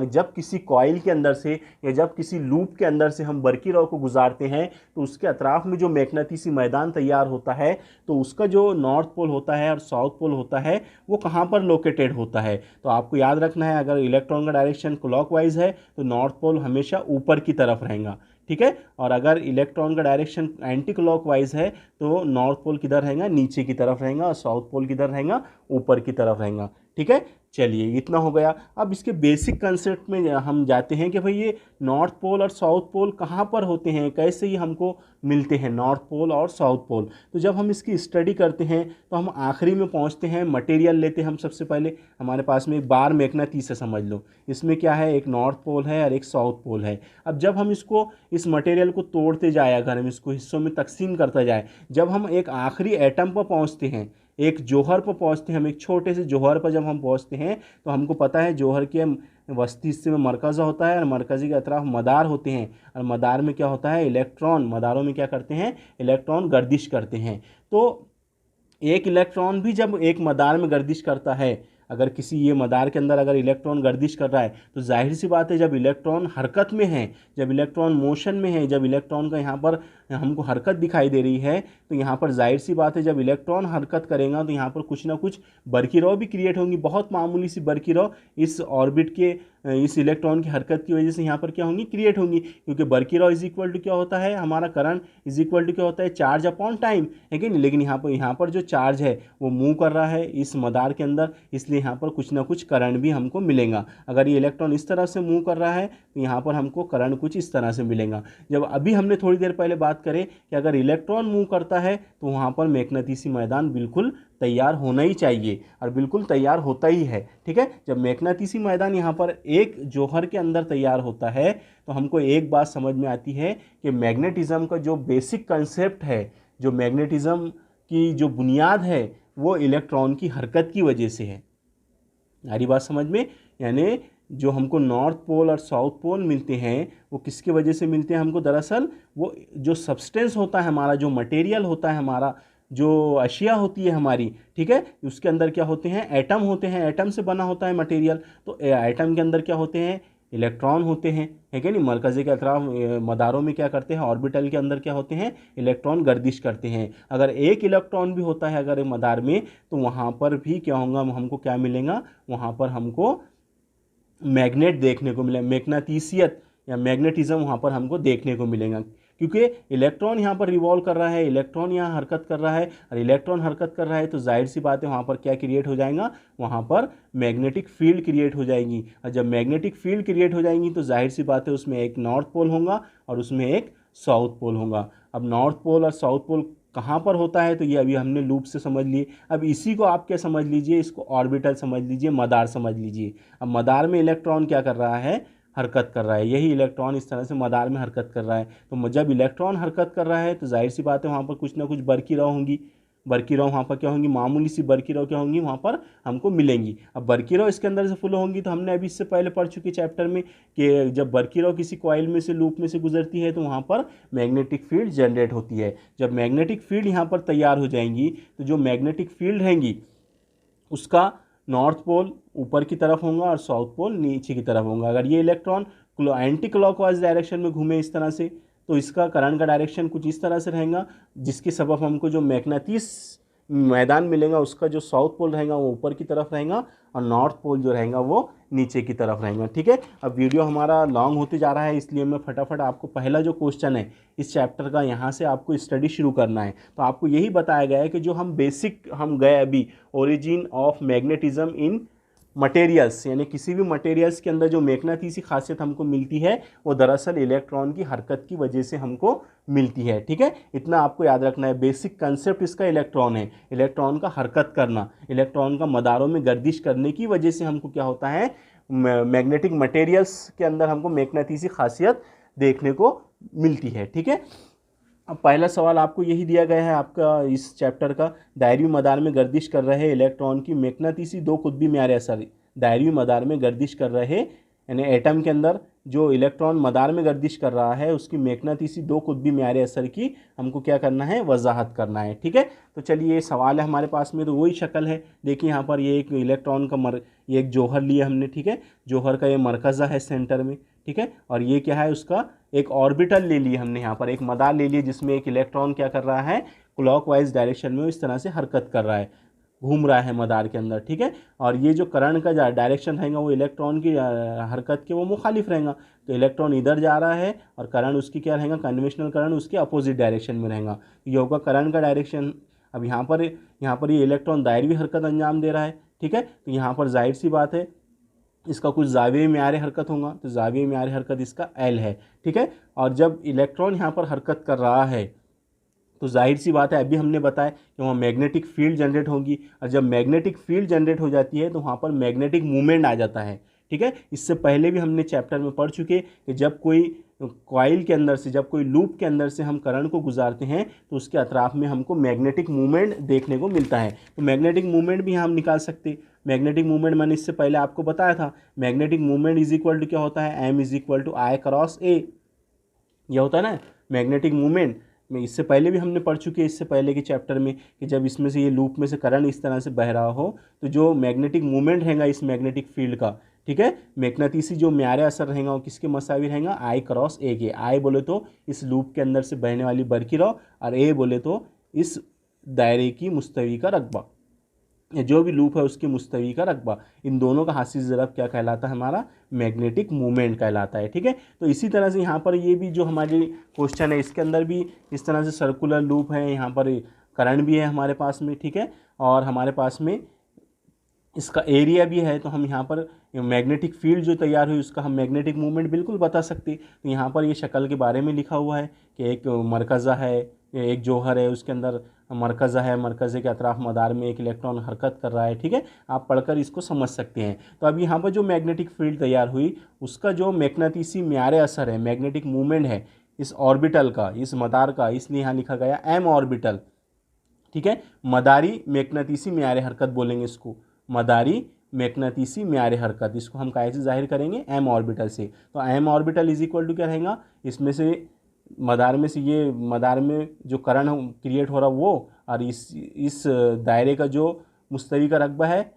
जब किसी कॉइल के अंदर से या जब किसी लूप के अंदर से हम बरकी रॉ को गुजारते हैं तो उसके अतराफ़ में जो मैग्नेटिसी मैदान तैयार होता है तो उसका जो नॉर्थ पोल होता है और साउथ पोल होता है वो कहाँ पर लोकेटेड होता है। तो आपको याद रखना है, अगर इलेक्ट्रॉन का डायरेक्शन क्लॉकवाइज है तो नॉर्थ पोल हमेशा ऊपर की तरफ रहेगा, ठीक है, और अगर इलेक्ट्रॉन का डायरेक्शन एंटी क्लॉकवाइज है तो नॉर्थ पोल किधर रहेगा, नीचे की तरफ रहेगा, और साउथ पोल किधर रहेगा, ऊपर की तरफ रहेगा, ठीक है। चलिए इतना हो गया। अब इसके बेसिक कंसेप्ट में हम जाते हैं कि भाई ये नॉर्थ पोल और साउथ पोल कहाँ पर होते हैं, कैसे ये हमको मिलते हैं नॉर्थ पोल और साउथ पोल। तो जब हम इसकी स्टडी करते हैं तो हम आखिरी में पहुँचते हैं, मटेरियल लेते हैं हम सबसे पहले। हमारे पास में एक बार मैग्नेटिस है, समझ लो, इसमें क्या है, एक नॉर्थ पोल है और एक साउथ पोल है। अब जब हम इसको इस मटेरियल को तोड़ते जाए, अगर हम इसको हिस्सों में तकसीम करता जाए, जब हम एक आखिरी एटम पर पहुँचते हैं, एक जौहर पर पहुँचते हैं, हम एक छोटे से जौहर पर जब हम पहुँचते हैं तो हमको पता है जौहर के वस्ती हिस्से में मरकज़ होता है और मरकज़ी के अतराफ मदार होते हैं, और मदार में क्या होता है, इलेक्ट्रॉन, मदारों में क्या करते हैं, इलेक्ट्रॉन गर्दिश करते हैं। तो एक इलेक्ट्रॉन भी जब एक मदार में गर्दिश करता है, अगर किसी ये मदार के अंदर अगर इलेक्ट्रॉन गर्दिश कर रहा है तो जाहिर सी बात है जब इलेक्ट्रॉन हरकत में है, जब इलेक्ट्रॉन मोशन में है, जब इलेक्ट्रॉन का यहाँ पर हमको हरकत दिखाई दे रही है तो यहाँ पर जाहिर सी बात है जब इलेक्ट्रॉन हरकत करेगा तो यहाँ पर कुछ ना कुछ बरकी रॉ भी क्रिएट होंगी, बहुत मामूली सी बरकी रॉ इस ऑर्बिट के इस इलेक्ट्रॉन की हरकत की वजह से यहाँ पर क्या होंगी, क्रिएट होंगी, क्योंकि बरकी रॉ इज इक्वल टू क्या होता है, हमारा करंट इज इक्वल टू क्या होता है, चार्ज अपॉन टाइम, है कि नहीं। लेकिन यहाँ पर जो चार्ज है वो मूव कर रहा है इस मदार के अंदर, इसलिए यहाँ पर कुछ ना कुछ करंट भी हमको मिलेगा। अगर ये इलेक्ट्रॉन इस तरह से मूव कर रहा है तो यहाँ पर हमको करंट कुछ इस तरह से मिलेगा। जब अभी हमने थोड़ी देर पहले बात करें कि अगर इलेक्ट्रॉन मूव करता है तो वहाँ पर मैग्नेटिसी मैदान बिल्कुल तैयार होना ही चाहिए, और बिल्कुल तैयार होता ही है, ठीक है। जब मैग्नेटिसी मैदान यहाँ पर एक जौहर के अंदर तैयार होता है तो हमको एक बात समझ में आती है कि मैग्नेटिज्म का जो बेसिक कंसेप्ट है, जो मैग्नेटिज्म की जो बुनियाद है वो इलेक्ट्रॉन की हरकत की वजह से है। हमारी बात समझ में, यानी जो हमको नॉर्थ पोल और साउथ पोल मिलते हैं वो किसके वजह से मिलते हैं हमको, दरअसल वो जो सब्सटेंस होता है हमारा, जो मटेरियल होता है हमारा, जो अशिया होती है हमारी, ठीक है, उसके अंदर क्या होते हैं, एटम होते हैं, एटम से बना होता है मटेरियल। तो एटम के अंदर क्या होते हैं, इलेक्ट्रॉन होते हैं, है कि नहीं। मरकज़े के अतराफ मदारों में क्या करते हैं, ऑर्बिटल के अंदर क्या होते हैं, इलेक्ट्रॉन गर्दिश करते हैं। अगर एक इलेक्ट्रॉन भी होता है अगर मदार में तो वहाँ पर भी क्या होगा, हमको क्या मिलेगा, वहाँ पर हमको मैग्नेट देखने को मिले, मैग्नेटिसियत या मैग्नेटिज्म वहाँ पर हमको देखने को मिलेगा, क्योंकि इलेक्ट्रॉन यहाँ पर रिवॉल्व कर रहा है, इलेक्ट्रॉन यहाँ हरकत कर रहा है, और इलेक्ट्रॉन हरकत कर रहा है तो जाहिर सी बात है वहाँ पर क्या क्रिएट हो जाएगा, वहाँ पर मैग्नेटिक फील्ड क्रिएट हो जाएगी। और जब मैग्नेटिक फील्ड क्रिएट हो जाएंगी तो जाहिर सी बात है उसमें एक नॉर्थ पोल होगा और उसमें एक साउथ पोल होगा। अब नॉर्थ पोल और साउथ पोल कहाँ पर होता है, तो ये अभी हमने लूप से समझ लिए। अब इसी को आप क्या समझ लीजिए, इसको ऑर्बिटल समझ लीजिए, मदार समझ लीजिए। अब मदार में इलेक्ट्रॉन क्या कर रहा है, हरकत कर रहा है, यही इलेक्ट्रॉन इस तरह से मदार में हरकत कर रहा है। तो जब इलेक्ट्रॉन हरकत कर रहा है तो जाहिर सी बात है वहाँ पर कुछ ना कुछ बरकी रहो होंगी, बरकी रहो वहाँ पर क्या होंगी, मामूली सी बरकी रहो क्या होंगी वहाँ पर हमको मिलेंगी। अब बरकी रहो इसके अंदर से फुल होंगी, तो हमने अभी इससे पहले पढ़ चुके चैप्टर में कि जब बरकी रहो किसी कॉइल में से, लूप में से गुजरती है तो वहाँ पर मैग्नेटिक फील्ड जनरेट होती है। जब मैग्नेटिक फील्ड यहाँ पर तैयार हो जाएंगी तो जो मैग्नेटिक फील्ड रहेंगी उसका नॉर्थ पोल ऊपर की तरफ होगा और साउथ पोल नीचे की तरफ होगा। अगर ये इलेक्ट्रॉन एंटी क्लॉकवाइज डायरेक्शन में घूमे इस तरह से, तो इसका करंट का डायरेक्शन कुछ इस तरह से रहेगा, जिसके सबब हमको जो मैग्नेटिस मैदान मिलेगा उसका जो साउथ पोल रहेगा वो ऊपर की तरफ रहेगा और नॉर्थ पोल जो रहेगा वो नीचे की तरफ रहेगा। ठीक है, अब वीडियो हमारा लॉन्ग होते जा रहा है, इसलिए मैं फटाफट आपको पहला जो क्वेश्चन है इस चैप्टर का यहाँ से आपको स्टडी शुरू करना है। तो आपको यही बताया गया है कि जो हम बेसिक हम गए अभी, origin of magnetism in materials, यानी किसी भी मटेरियल्स के अंदर जो मैग्नेटिसी खासियत हमको मिलती है वो दरअसल इलेक्ट्रॉन की हरकत की वजह से हमको मिलती है। ठीक है, इतना आपको याद रखना है। बेसिक कंसेप्ट इसका इलेक्ट्रॉन है, इलेक्ट्रॉन का हरकत करना, इलेक्ट्रॉन का मदारों में गर्दिश करने की वजह से हमको क्या होता है, मैग्नेटिक मटेरियल्स के अंदर हमको मैग्नेटिसी खासियत देखने को मिलती है। ठीक है, अब पहला सवाल आपको यही दिया गया है आपका इस चैप्टर का, दायरी मदार में गर्दिश कर रहे इलेक्ट्रॉन की मैग्नेटिसी दो कुतबी म्यारे असर। दायरी मदार में गर्दिश कर रहे यानी एटम के अंदर जो इलेक्ट्रॉन मदार में गर्दिश कर रहा है उसकी मैग्नेटिसी दो कुतबी म्यारे असर की हमको क्या करना है, वजाहत करना है। ठीक है, तो चलिए ये सवाल है हमारे पास में, तो वही शक्ल है। देखिए यहाँ पर ये एक इलेक्ट्रॉन का ये एक जौहर लिया हमने। ठीक है, जौहर का ये मरकज़ा है सेंटर में। ठीक है, और ये क्या है, उसका एक ऑर्बिटल ले लिए हमने, यहाँ पर एक मदार ले लिए जिसमें एक इलेक्ट्रॉन क्या कर रहा है, क्लॉकवाइज डायरेक्शन में इस तरह से हरकत कर रहा है, घूम रहा है मदार के अंदर। ठीक है, और ये जो करंट का डायरेक्शन रहेगा वो इलेक्ट्रॉन की हरकत के वो मुखालिफ रहेगा। तो इलेक्ट्रॉन इधर जा रहा है और करंट उसकी क्या रहेगा, कन्वेंशनल करंट उसके अपोजिट डायरेक्शन में रहेगा। ये होगा करंट का डायरेक्शन। अब यहाँ पर ये इलेक्ट्रॉन दायरवी हरकत अंजाम दे रहा है। ठीक है, तो यहाँ पर जाहिर सी बात है इसका कुछ जाविये में आरे हरकत होगा, तो जाविये में आरे हरकत इसका एल है। ठीक है, और जब इलेक्ट्रॉन यहाँ पर हरकत कर रहा है तो जाहिर सी बात है अभी हमने बताया कि वहाँ मैग्नेटिक फील्ड जनरेट होगी, और जब मैग्नेटिक फील्ड जनरेट हो जाती है तो वहाँ पर मैग्नेटिक मूवमेंट आ जाता है। ठीक है, इससे पहले भी हमने चैप्टर में पढ़ चुके कि जब कोई कॉइल के अंदर से, जब कोई लूप के अंदर से हम करंट को गुजारते हैं तो उसके अतराफ में हमको मैग्नेटिक मूवमेंट देखने को मिलता है। तो मैग्नेटिक मूवमेंट भी हम निकाल सकते। मैग्नेटिक मूवमेंट मैंने इससे पहले आपको बताया था, magnetic movement is equal to क्या होता है, M is equal to I cross A, यह होता है ना मैग्नेटिक मूवमेंट। में इससे पहले भी हमने पढ़ चुके हैं, इससे पहले के चैप्टर में, कि जब इसमें से ये लूप में से करंट इस तरह से बह रहा हो तो जो मैग्नेटिक मूवमेंट रहेगा इस मैग्नेटिक फील्ड का, ठीक है, मैग्नेटिसी जो म्यारे असर रहेगा वो किसके मसावी रहेगा, आई क्रॉस ए के। आई बोले तो इस लूप के अंदर से बहने वाली बरकी रहो, और ए बोले तो इस दायरे की मुस्तवी का रकबा, जो भी लूप है उसकी मुस्तवी का रकबा। इन दोनों का हासिल ज़रब क्या कहलाता है, हमारा मैग्नेटिक मूवमेंट कहलाता है। ठीक है, तो इसी तरह से यहाँ पर ये भी जो हमारी क्वेश्चन है इसके अंदर भी इस तरह से सर्कुलर लूप है, यहाँ पर करंट भी है हमारे पास में। ठीक है, और हमारे पास में इसका एरिया भी है, तो हम यहाँ पर मैग्नेटिक फील्ड जो तैयार हुई उसका हम मैग्नेटिक मूवमेंट बिल्कुल बता सकते। तो यहाँ पर ये शक्ल के बारे में लिखा हुआ है कि एक मरकज़ा है, एक जौहर है, उसके अंदर मरकज़ा है, मरकज़े के अतराफ मदार में एक इलेक्ट्रॉन हरकत कर रहा है। ठीक है, आप पढ़कर इसको समझ सकते हैं। तो अब यहाँ पर जो मैग्नेटिक फील्ड तैयार हुई उसका जो मैग्नेटिसी म्यारे असर है, मैग्नेटिक मूवमेंट है इस ऑर्बिटल का, इस मदार का, इसलिए यहाँ लिखा गया एम ऑर्बिटल। ठीक है, मदारी मैग्नेटिसी म्यारे हरकत बोलेंगे इसको, मदारी मैग्नेटिसी म्यारे हरकत, इसको हम कैसे जाहिर करेंगे, एम ऑर्बिटल से। तो M orbital is equal to क्या रहेगा, इसमें से मदार में से ये मदार में जो करंट क्रिएट हो रहा वो, और इस दायरे का जो मुस्तवी का रकबा है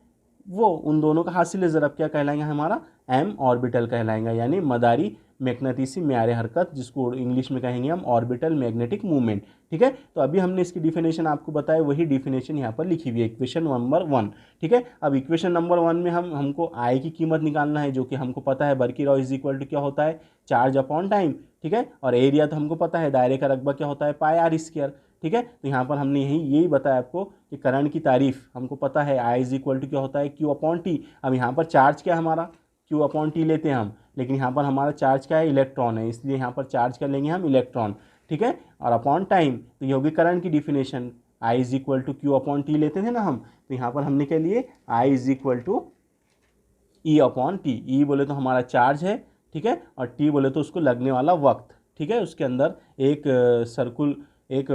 वो, उन दोनों का हासिल ज़रब क्या कहलाएंगे, हमारा एम ऑर्बिटल कहलाएंगे, यानी मदारी मैग्नेटिसी म्यारे हरकत, जिसको इंग्लिश में कहेंगे हम ऑर्बिटल मैग्नेटिक मूवमेंट। ठीक है, तो अभी हमने इसकी डिफिनेशन आपको बताया, वही डिफिनेशन यहाँ पर लिखी हुई है, इक्वेशन नंबर 1। ठीक है, अब इक्वेशन नंबर 1 में हमको आई की कीमत निकालना है, जो कि हमको पता है बरकी रॉ इज इक्वल टू क्या होता है, चार्ज अपॉन टाइम। ठीक है, और एरिया तो हमको पता है, दायरे का रकबा क्या होता है, पाई आर स्क्वायर। ठीक है, तो यहाँ पर हमने यही बताया आपको कि करंट की तारीफ हमको पता है, आई इज इक्वल टू क्या होता है, क्यू अपॉन टी। अब यहाँ पर चार्ज क्या है हमारा, क्यू अपॉन टी लेते हैं हम, लेकिन यहाँ पर हमारा चार्ज क्या है, इलेक्ट्रॉन है, इसलिए यहाँ पर चार्ज क्या लेंगे हम, इलेक्ट्रॉन। ठीक है, और अपॉन टाइम, तो ये होगी करंट की definition, I is equal to Q upon T लेते थे ना हम, तो यहाँ पर हमने क्या लिए, I is equal to E upon T. E बोले तो हमारा चार्ज है, ठीक है, और टी बोले तो उसको लगने वाला वक्त, ठीक है, उसके अंदर एक सर्कुल, एक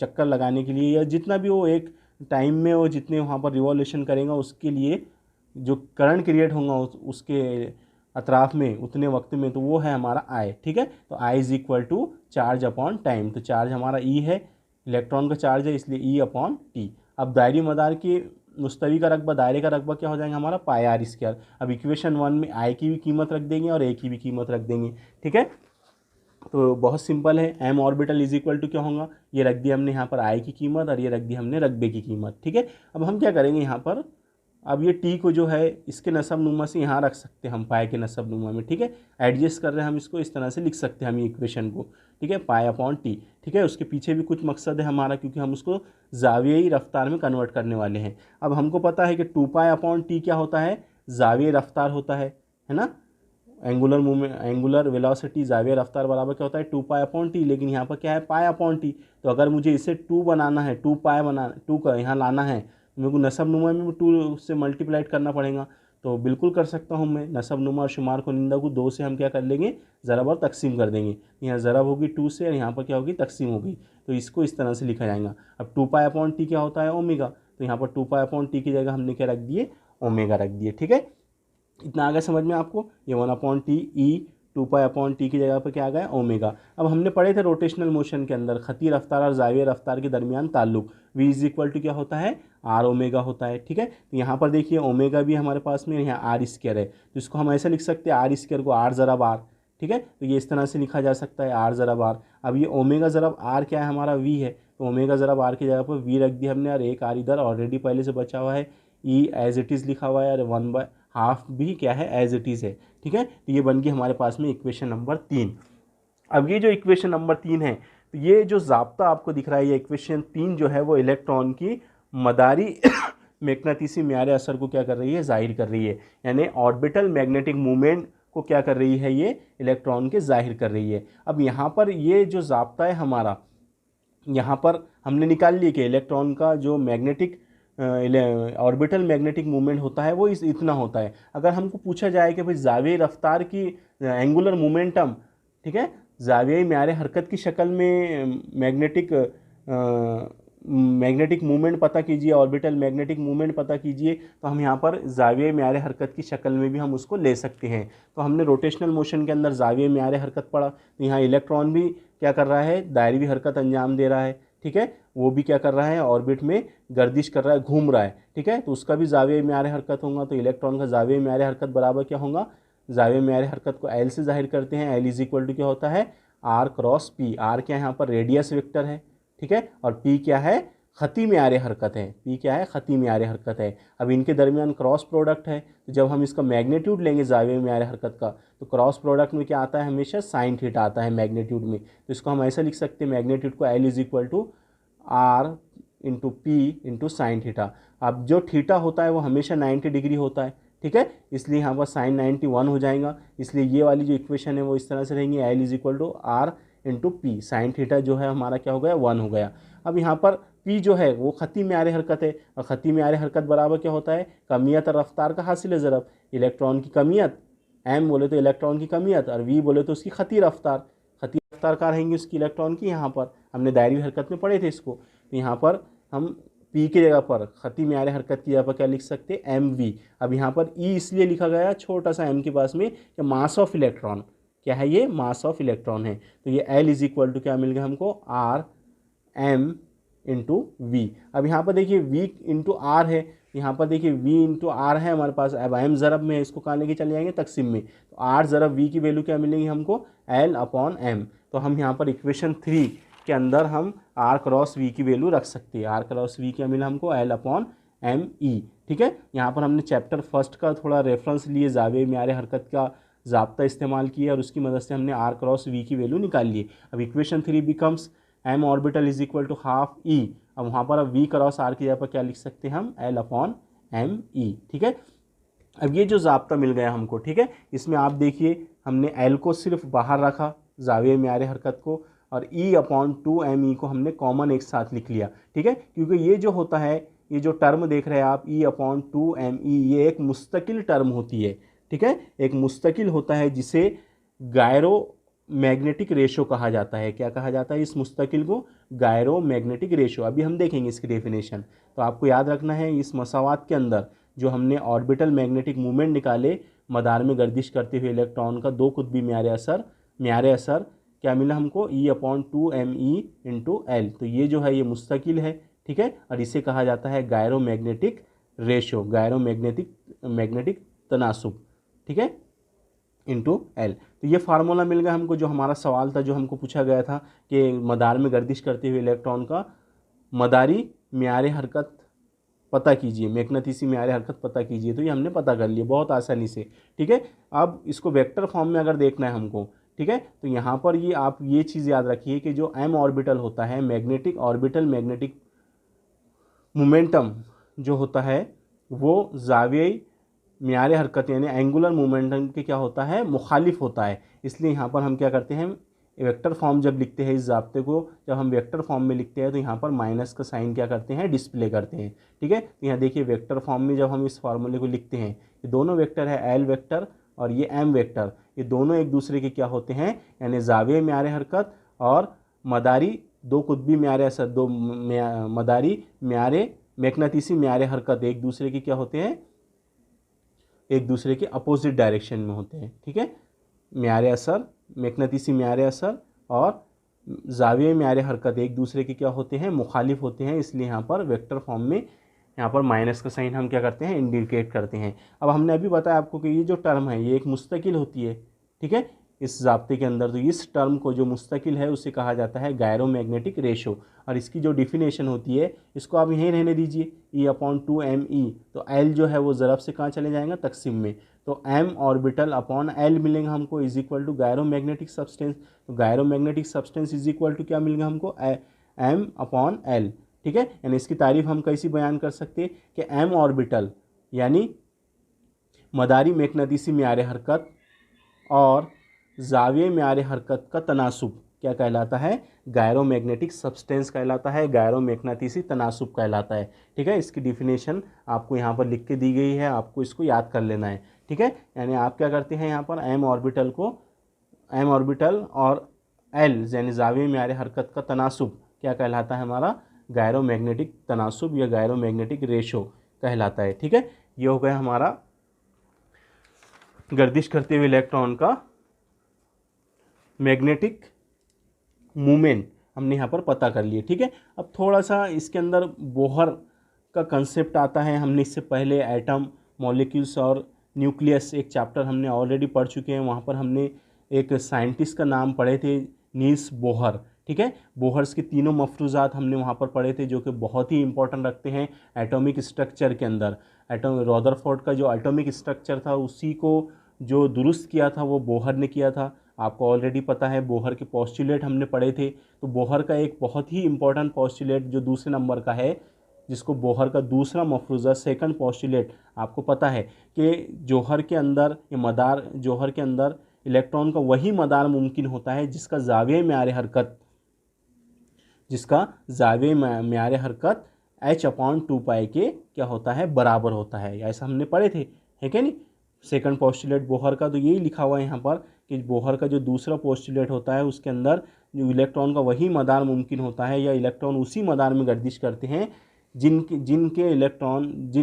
चक्कर लगाने के लिए, या जितना भी वो एक टाइम में वो जितने वहाँ पर रिवॉल्यूशन करेगा उसके लिए जो करंट क्रिएट होगा उसके अतराफ में उतने वक्त में, तो वो है हमारा आई, ठीक है। तो I is equal to charge upon time, तो चार्ज हमारा ई है, इलेक्ट्रॉन का चार्ज है, इसलिए ई अपॉन टी। अब दायरी मदार की मुस्तवी का रकबा, दायरे का रकबा क्या हो जाएगा हमारा, पाई आर स्क्वायर। अब इक्वेशन 1 में आई की भी कीमत रख देंगे और ए की भी कीमत रख देंगे, ठीक है। तो बहुत सिंपल है, M orbital is equal to क्या होगा, ये रख दिया हमने यहाँ पर आई की कीमत और ये रख दी हमने रकबे की कीमत, ठीक है। अब हम क्या करेंगे यहाँ पर, अब ये टी को जो है इसके नसब नुमा से यहाँ रख सकते हैं हम, पाए के नसब नुमा में, ठीक है। एडजस्ट कर रहे हैं हम इसको, इस तरह से लिख सकते हैं हम ये इक्वेशन को, ठीक है, पाई अपॉन टी, ठीक है। उसके पीछे भी कुछ मकसद है हमारा, क्योंकि हम उसको जावियाई रफ्तार में कन्वर्ट करने वाले हैं। अब हमको पता है कि 2 पाई अपॉन टी क्या होता है, जावियाई रफ्तार होता है ना। एंगुलर मूवमेंट, एंगुलर वेलोसिटी जाविया रफ्तार बराबर क्या होता है, 2 पाई अपॉन टी, लेकिन यहाँ पर क्या है, पाई अपॉन टी। तो अगर मुझे इसे 2 बनाना है, 2 पाई बनाना, 2 का यहाँ लाना है, तो मेरे को नसब नुमा में 2 से मल्टीप्लाइड करना पड़ेगा। तो बिल्कुल कर सकता हूँ मैं, नसब नुमा और शुमार को निंदा को 2 से हम क्या कर लेंगे, ज़रब और तकसीम कर देंगे। यहाँ ज़रब होगी 2 से और यहाँ पर क्या होगी, तकसीम होगी। तो इसको इस तरह से लिखा जाएगा। अब 2 पाई अपॉन टी क्या होता है, ओमेगा, तो यहाँ पर 2 पाई अपॉन टी की जगह हमने क्या रख दिए, ओमेगा रख दिए, ठीक है। इतना आ गया समझ में आपको, ये 1 अपॉन टी ई 2 पाई अपॉन टी की जगह पर क्या आ गया, ओमेगा। अब हमने पढ़े थे रोटेशनल मोशन के अंदर खती रफ्तार और जाविया रफ्तार के दरमियान ताल्लुक, v इज इक्वल टू क्या होता है, आर ओमेगा होता है, ठीक है। तो यहाँ पर देखिए ओमेगा भी हमारे पास में यहाँ आर स्क्वायर है, तो इसको हम ऐसा लिख सकते हैं, आर स्क्वायर को आर ज़रब आर, ठीक है। तो ये इस तरह से लिखा जा सकता है, आर ज़रब आर। अब ये ओमेगा ज़रब आर क्या है हमारा, वी है, तो ओमेगा ज़रब आर की जगह पर वी रख दिया हमने, और एक आर इधर ऑलरेडी पहले से बचा हुआ है, ई एज इट इज़ लिखा हुआ है, और 1/2 भी क्या है, एज इट इज़ है, ठीक है। तो ये बन गई हमारे पास में इक्वेशन नंबर 3। अब ये जो इक्वेशन नंबर 3 है, तो ये जो ज़ाब्ता आपको दिख रहा है, ये इक्वेशन 3 जो है वो इलेक्ट्रॉन की मदारी मैग्नेटिसी म्यारे असर को क्या कर रही है, जाहिर कर रही है, यानी ऑर्बिटल मैग्नेटिक मूवमेंट को क्या कर रही है, ये इलेक्ट्रॉन के जाहिर कर रही है। अब यहाँ पर ये जो ज़ाब्ता है हमारा, यहाँ पर हमने निकाल लिया कि इलेक्ट्रॉन का जो मैग्नेटिक ऑर्बिटल मैग्नेटिक मूवमेंट होता है वो इतना होता है। अगर हमको पूछा जाए कि भाई जावियाई रफ्तार की एंगुलर मोमेंटम, ठीक है, जावियाई म्यारे हरकत की शक्ल में मैग्नेटिक मूवमेंट पता कीजिए, ऑर्बिटल मैग्नेटिक मूवमेंट पता कीजिए, तो हम यहाँ पर जावियाई म्यारे हरकत की शक्ल में भी हम उसको ले सकते हैं। तो हमने रोटेशनल मोशन के अंदर जावियाई म्यारे हरकत पढ़ा, तो यहाँ इलेक्ट्रॉन भी क्या कर रहा है, दायरवी हरकत अंजाम दे रहा है, ठीक है, वो भी क्या कर रहा है, ऑर्बिट में गर्दिश कर रहा है, घूम रहा है, ठीक है। तो उसका भी जाविया म्यारे हरकत होगा, तो इलेक्ट्रॉन का जाविया म्यारे हरकत बराबर क्या होगा, जाविया म्यारे हरकत को एल से जाहिर करते हैं, एल इज इक्वल टू क्या होता है, आर क्रॉस पी। आर क्या है यहाँ पर, रेडियस वेक्टर है, ठीक है, और पी क्या है, खती म्यारे हरकत है, पी क्या है, खती म्यारे हरकत है। अब इनके दरमियान क्रॉस प्रोडक्ट है, तो जब हम इसका मैग्नीट्यूड लेंगे जाविया म्यारे हरकत का, तो क्रॉस प्रोडक्ट में क्या आता है, हमेशा साइन थीटा आता है मैग्नीट्यूड में। तो इसको हम ऐसा लिख सकते हैं, मैग्नीट्यूड को L is equal to R into P into sine theta. अब जो थीटा होता है वो हमेशा 90 डिग्री होता है, ठीक है, इसलिए यहाँ पर साइन 91 हो जाएगा। इसलिए ये वाली जो इक्वेशन है वो इस तरह से रहेंगी, L is equal to R into P, sine theta जो है हमारा क्या हो गया, 1 हो गया। अब यहाँ पर पी जो है वो खती म्यारे हरकत है, और खती म्यारे हरकत बराबर क्या होता है, कमियत और रफ्तार का हासिल ज़रब। इलेक्ट्रॉन की कमियत, एम बोले तो इलेक्ट्रॉन की कमियत, और वी बोले तो उसकी खती रफ्तार। खती रफ्तार कहाँ रहेंगी उसकी, इलेक्ट्रॉन की, यहाँ पर हमने दायरी हरकत में पढ़े थे इसको। तो यहाँ पर हम पी की जगह पर, खती म्यारे हरकत की जगह पर क्या लिख सकते हैं, एम वी। अब यहाँ पर ई इसलिए लिखा गया छोटा सा एम के पास में, कि मास ऑफ इलेक्ट्रॉन क्या है, ये मास ऑफ इलेक्ट्रॉन है। तो ये एल इज इक्वल टू क्या मिल गया हमको, आर एम इंटू वी। अब यहाँ पर देखिए वी इंटू आर है, यहाँ पर देखिए वी इंटू आर है हमारे पास। अब एम ज़रब में है, इसको कहाँ लेके चले जाएंगे, तकसीम में। तो आर ज़रब वी की वैल्यू क्या मिलेगी हमको, एल अपॉन एम। तो हम यहाँ पर इक्वेशन 3 के अंदर हम आर क्रॉस वी की वैल्यू रख सकते हैं। आर क्रॉस वी क्या मिला हमको, एल अपॉन एम ई, ठीक है। यहाँ पर हमने चैप्टर 1 का थोड़ा रेफरेंस लिए, जाविया म्यारे हरकत का ज़ाब्ता इस्तेमाल किया, और उसकी मदद से हमने आर क्रॉस वी की वैल्यू निकाल ली। अब equation 3 becomes M orbital is equal to half E. अब वहाँ पर अब वी क्रॉस आर की जगह पर क्या लिख सकते हैं हम, एल अपॉन एम ई, ठीक है। अब ये जो ज़ाब्ता मिल गया हमको, ठीक है, इसमें आप देखिए हमने एल को सिर्फ बाहर रखा, जाविया म्यारे हरकत को, और E/2me को हमने कॉमन एक साथ लिख लिया, ठीक है, क्योंकि ये जो होता है, ये जो टर्म देख रहे हैं आप E/2me, ये एक मुस्तकिल टर्म होती है, ठीक है, एक मुस्तकिल होता है जिसे गायरो मैग्नेटिक रेशो कहा जाता है। क्या कहा जाता है इस मुस्तकिल को? Gyro magnetic ratio. अभी हम देखेंगे इसकी डेफिनेशन। तो आपको याद रखना है इस मसावात के अंदर जो हमने ऑर्बिटल मैग्नेटिक मूवमेंट निकाले मदार में गर्दिश करते हुए इलेक्ट्रॉन का दो कुतबी म्यारे असर क्या मिला हमको? E/2me into L. तो ये जो है ये मुस्तकिल है, ठीक है, और इसे कहा जाता है gyro magnetic ratio, gyro magnetic तनासुब, ठीक है, इंटू एल। तो ये फार्मूला मिल गया हमको, जो हमारा सवाल था, जो हमको पूछा गया था कि मदार में गर्दिश करते हुए इलेक्ट्रॉन का मदारी म्यारे हरकत पता कीजिए, मैग्नेटिसी म्यारे हरकत पता कीजिए। तो ये हमने पता कर लिया बहुत आसानी से, ठीक है। अब इसको वेक्टर फॉर्म में अगर देखना है हमको, ठीक है, तो यहाँ पर ये आप ये चीज़ याद रखिए कि जो m ऑर्बिटल होता है, मैग्नेटिक ऑर्बिटल मैग्नेटिक मोमेंटम जो होता है वो ज़ावियाई म्यारे हरकत यानी एंगुलर मोमेंटम के क्या होता है? मुखालिफ होता है। इसलिए यहाँ पर हम क्या करते हैं, वेक्टर फॉर्म जब लिखते हैं इस ज़ाब्ते को, जब हम वेक्टर फॉर्म में लिखते हैं तो यहाँ पर माइनस का साइन क्या करते हैं? डिस्प्ले करते हैं, ठीक है। तो यहाँ देखिए वेक्टर फॉर्म में जब हम इस फार्मूले को लिखते हैं, ये दोनों वेक्टर है एल वेक्टर और ये एम वेक्टर, ये दोनों एक दूसरे के क्या होते हैं? यानी ज़ावियाई म्यारे हरकत और मदारी दो कुतबी म्यारे असर, दो मदारी म्यारे मैग्नेटिसी म्यारे हरकत एक दूसरे के क्या होते हैं? एक दूसरे के अपोजिट डायरेक्शन में होते हैं, ठीक है। म्यारे असर, मैग्नेटिसी म्यारे असर और ज़ावियाई म्यारे हरकत एक दूसरे के क्या होते हैं? मुखालिफ होते हैं। इसलिए यहाँ पर वेक्टर फॉर्म में यहाँ पर माइनस का साइन हम क्या करते हैं? इंडिकेट करते हैं। अब हमने अभी बताया आपको कि ये जो टर्म है ये एक मुस्तकिल होती है, ठीक है, इस ज़ाब्ते के अंदर। तो इस टर्म को जो मुस्तकिल है उसे कहा जाता है गायरो मैग्नेटिक रेशो, और इसकी जो डिफिनेशन होती है इसको आप यहीं रहने दीजिए E/2me। तो एल जो है वो ज़रब से कहाँ चले जाएगा? तकसीम में। तो m ऑर्बिटल अपॉन एल मिलेंगे हमको is equal to gyro magnetic substance. तो gyro magnetic substance is equal to क्या मिलेगा हमको? m/l, ठीक है। यानी इसकी तारीफ हम कैसी बयान कर सकते हैं कि m ऑर्बिटल यानी मदारी मैग्नेटिसी म्यारे हरकत और ज़ावियाई म्यारे हरकत का तनासुब क्या कहलाता है? गायरो मैग्नेटिक सब्सटेंस कहलाता है, गायरो मैग्नेटिसी तनासुब कहलाता है, ठीक है। इसकी डिफिनेशन आपको यहाँ पर लिख के दी गई है, आपको इसको याद कर लेना है, ठीक है। यानी आप क्या करते हैं यहाँ पर m ऑर्बिटल और l यानी ज़ावियाई म्यारे हरकत का तनासुब क्या कहलाता है? हमारा गायरो मैग्नेटिक तनासुब या गायरो मैग्नेटिक रेशो कहलाता है, ठीक है। ये हो गया हमारा गर्दिश करते हुए इलेक्ट्रॉन का मैग्नेटिक मूवमेंट हमने यहाँ पर पता कर लिए, ठीक है। अब थोड़ा सा इसके अंदर बोहर का कंसेप्ट आता है। हमने इससे पहले एटम, मॉलिक्यूल्स और न्यूक्लियस एक चैप्टर हमने ऑलरेडी पढ़ चुके हैं। वहाँ पर हमने एक साइंटिस्ट का नाम पढ़े थे, नील्स बोहर, ठीक है। बोहर्स के तीनों मफरूज़ात हमने वहाँ पर पढ़े थे जो कि बहुत ही इंपॉर्टेंट रखते हैं एटॉमिक स्ट्रक्चर के अंदर। रदरफोर्ड का जो एटॉमिक स्ट्रक्चर था उसी को जो दुरुस्त किया था वो बोहर ने किया था। आपको ऑलरेडी पता है बोहर के पोस्टुलेट हमने पढ़े थे। तो बोहर का एक बहुत ही इंपॉर्टेंट पोस्टुलेट जो दूसरे नंबर का है, जिसको बोहर का दूसरा मफरूज़ा सेकंड पोस्टुलेट, आपको पता है कि जौहर के अंदर या मदार, जौहर के अंदर इलेक्ट्रॉन का वही मदार मुमकिन होता है जिसका ज़ावियाई म्यारे हरकत h/2π के क्या होता है? बराबर होता है। ऐसा हमने पढ़े थे, है क्या नहीं? सेकंड पोस्टुलेट बोहर का तो यही लिखा हुआ है यहाँ पर कि बोहर का जो दूसरा पोस्टुलेट होता है उसके अंदर जो इलेक्ट्रॉन का वही मदार मुमकिन होता है, या इलेक्ट्रॉन उसी मदार में गर्दिश करते हैं जिन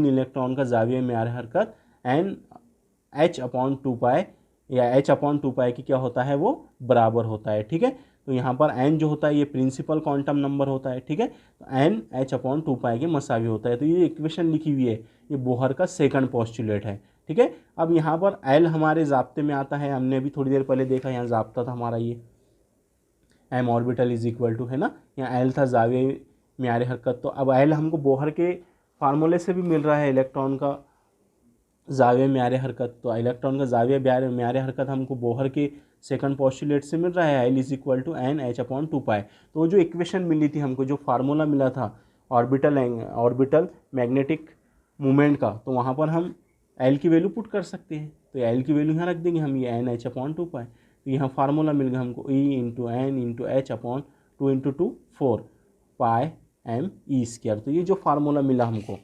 इलेक्ट्रॉन का ज़ावियाई म्यारे हरकत h/2π या h/2π की क्या होता है? वो बराबर होता है, ठीक है। तो यहाँ पर n जो होता है ये प्रिंसिपल क्वांटम नंबर होता है, ठीक है। तो n h/2π के मसावी होता है। तो ये इक्वेशन लिखी हुई है, ये बोहर का सेकंड पोस्टुलेट है, ठीक है। अब यहाँ पर l हमारे ज़ाब्ते में आता है। हमने अभी थोड़ी देर पहले देखा, यहाँ ज़ाब्ता था हमारा ये m orbital is equal to, है ना, यहाँ l था ज़ावियाई म्यारे हरकत। तो अब l हमको बोहर के फार्मूले से भी मिल रहा है इलेक्ट्रॉन का ज़ावियाई म्यारे हरकत। तो इलेक्ट्रॉन का ज़ावियाई म्यारे हरकत हमको बोहर के सेकंड पोस्टुलेट से मिल रहा है, l is equal to n h/2π। तो वो जो इक्वेशन मिली थी हमको, जो फार्मूला मिला था ऑर्बिटल मैग्नेटिक मूवमेंट का, तो वहाँ पर हम l की वैल्यू पुट कर सकते हैं। तो l की वैल्यू यहाँ रख देंगे हम, ये n h/2π, तो यहाँ फार्मूला मिल गया हमको E into N into H upon 2 into 2 4 pi M E square. तो ये जो फार्मूला मिला हमको,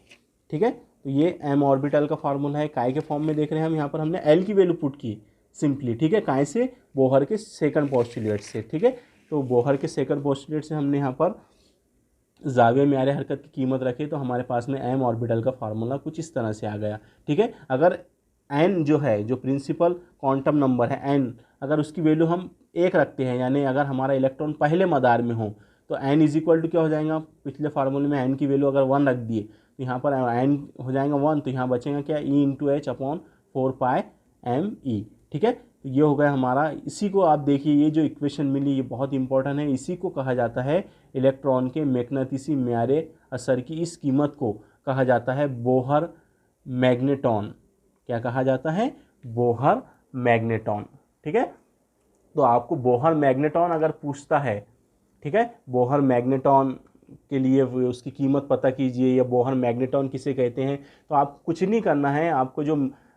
ठीक है, तो ये एम ऑर्बिटल का फार्मूला है। काय के फॉर्म में देख रहे हैं हम, यहाँ पर हमने एल की वैल्यू पुट की सिंपली, ठीक है, काय से, बोहर के सेकंड पोस्टुलेट से, ठीक है। तो बोहर के सेकंड पोस्टुलेट से हमने यहाँ पर ज़ावियर म्यारे हरकत की कीमत रखी, तो हमारे पास में एम ऑर्बिटल का फार्मूला कुछ इस तरह से आ गया, ठीक है। अगर एन जो है, जो प्रिंसिपल क्वांटम नंबर है एन, अगर उसकी वैल्यू हम 1 रखते हैं, यानी अगर हमारा इलेक्ट्रॉन पहले मदार में हो, तो एन इज इक्वल टू क्या हो जाएगा, पिछले फार्मूले में एन की वैल्यू अगर 1 रख दिए तो यहाँ पर एन हो जाएगा 1, तो यहाँ बचेगा क्या, ई into H upon 4 pi M ई, ठीक है। तो ये हो गया हमारा। इसी को आप देखिए, ये जो इक्वेशन मिली ये बहुत इंपॉर्टेंट है। इसी को कहा जाता है इलेक्ट्रॉन के मैग्नेटिसी म्यारे असर की इस कीमत को कहा जाता है बोहर मैग्नेटॉन। क्या कहा जाता है, बोहर मैग्नेटॉन, ठीक है। तो आपको बोहर मैग्नेटॉन अगर पूछता है, ठीक है, बोहर मैग्नेटॉन के लिए उसकी कीमत पता कीजिए या बोहर मैग्नेटॉन किसे कहते हैं, तो आप कुछ नहीं करना है,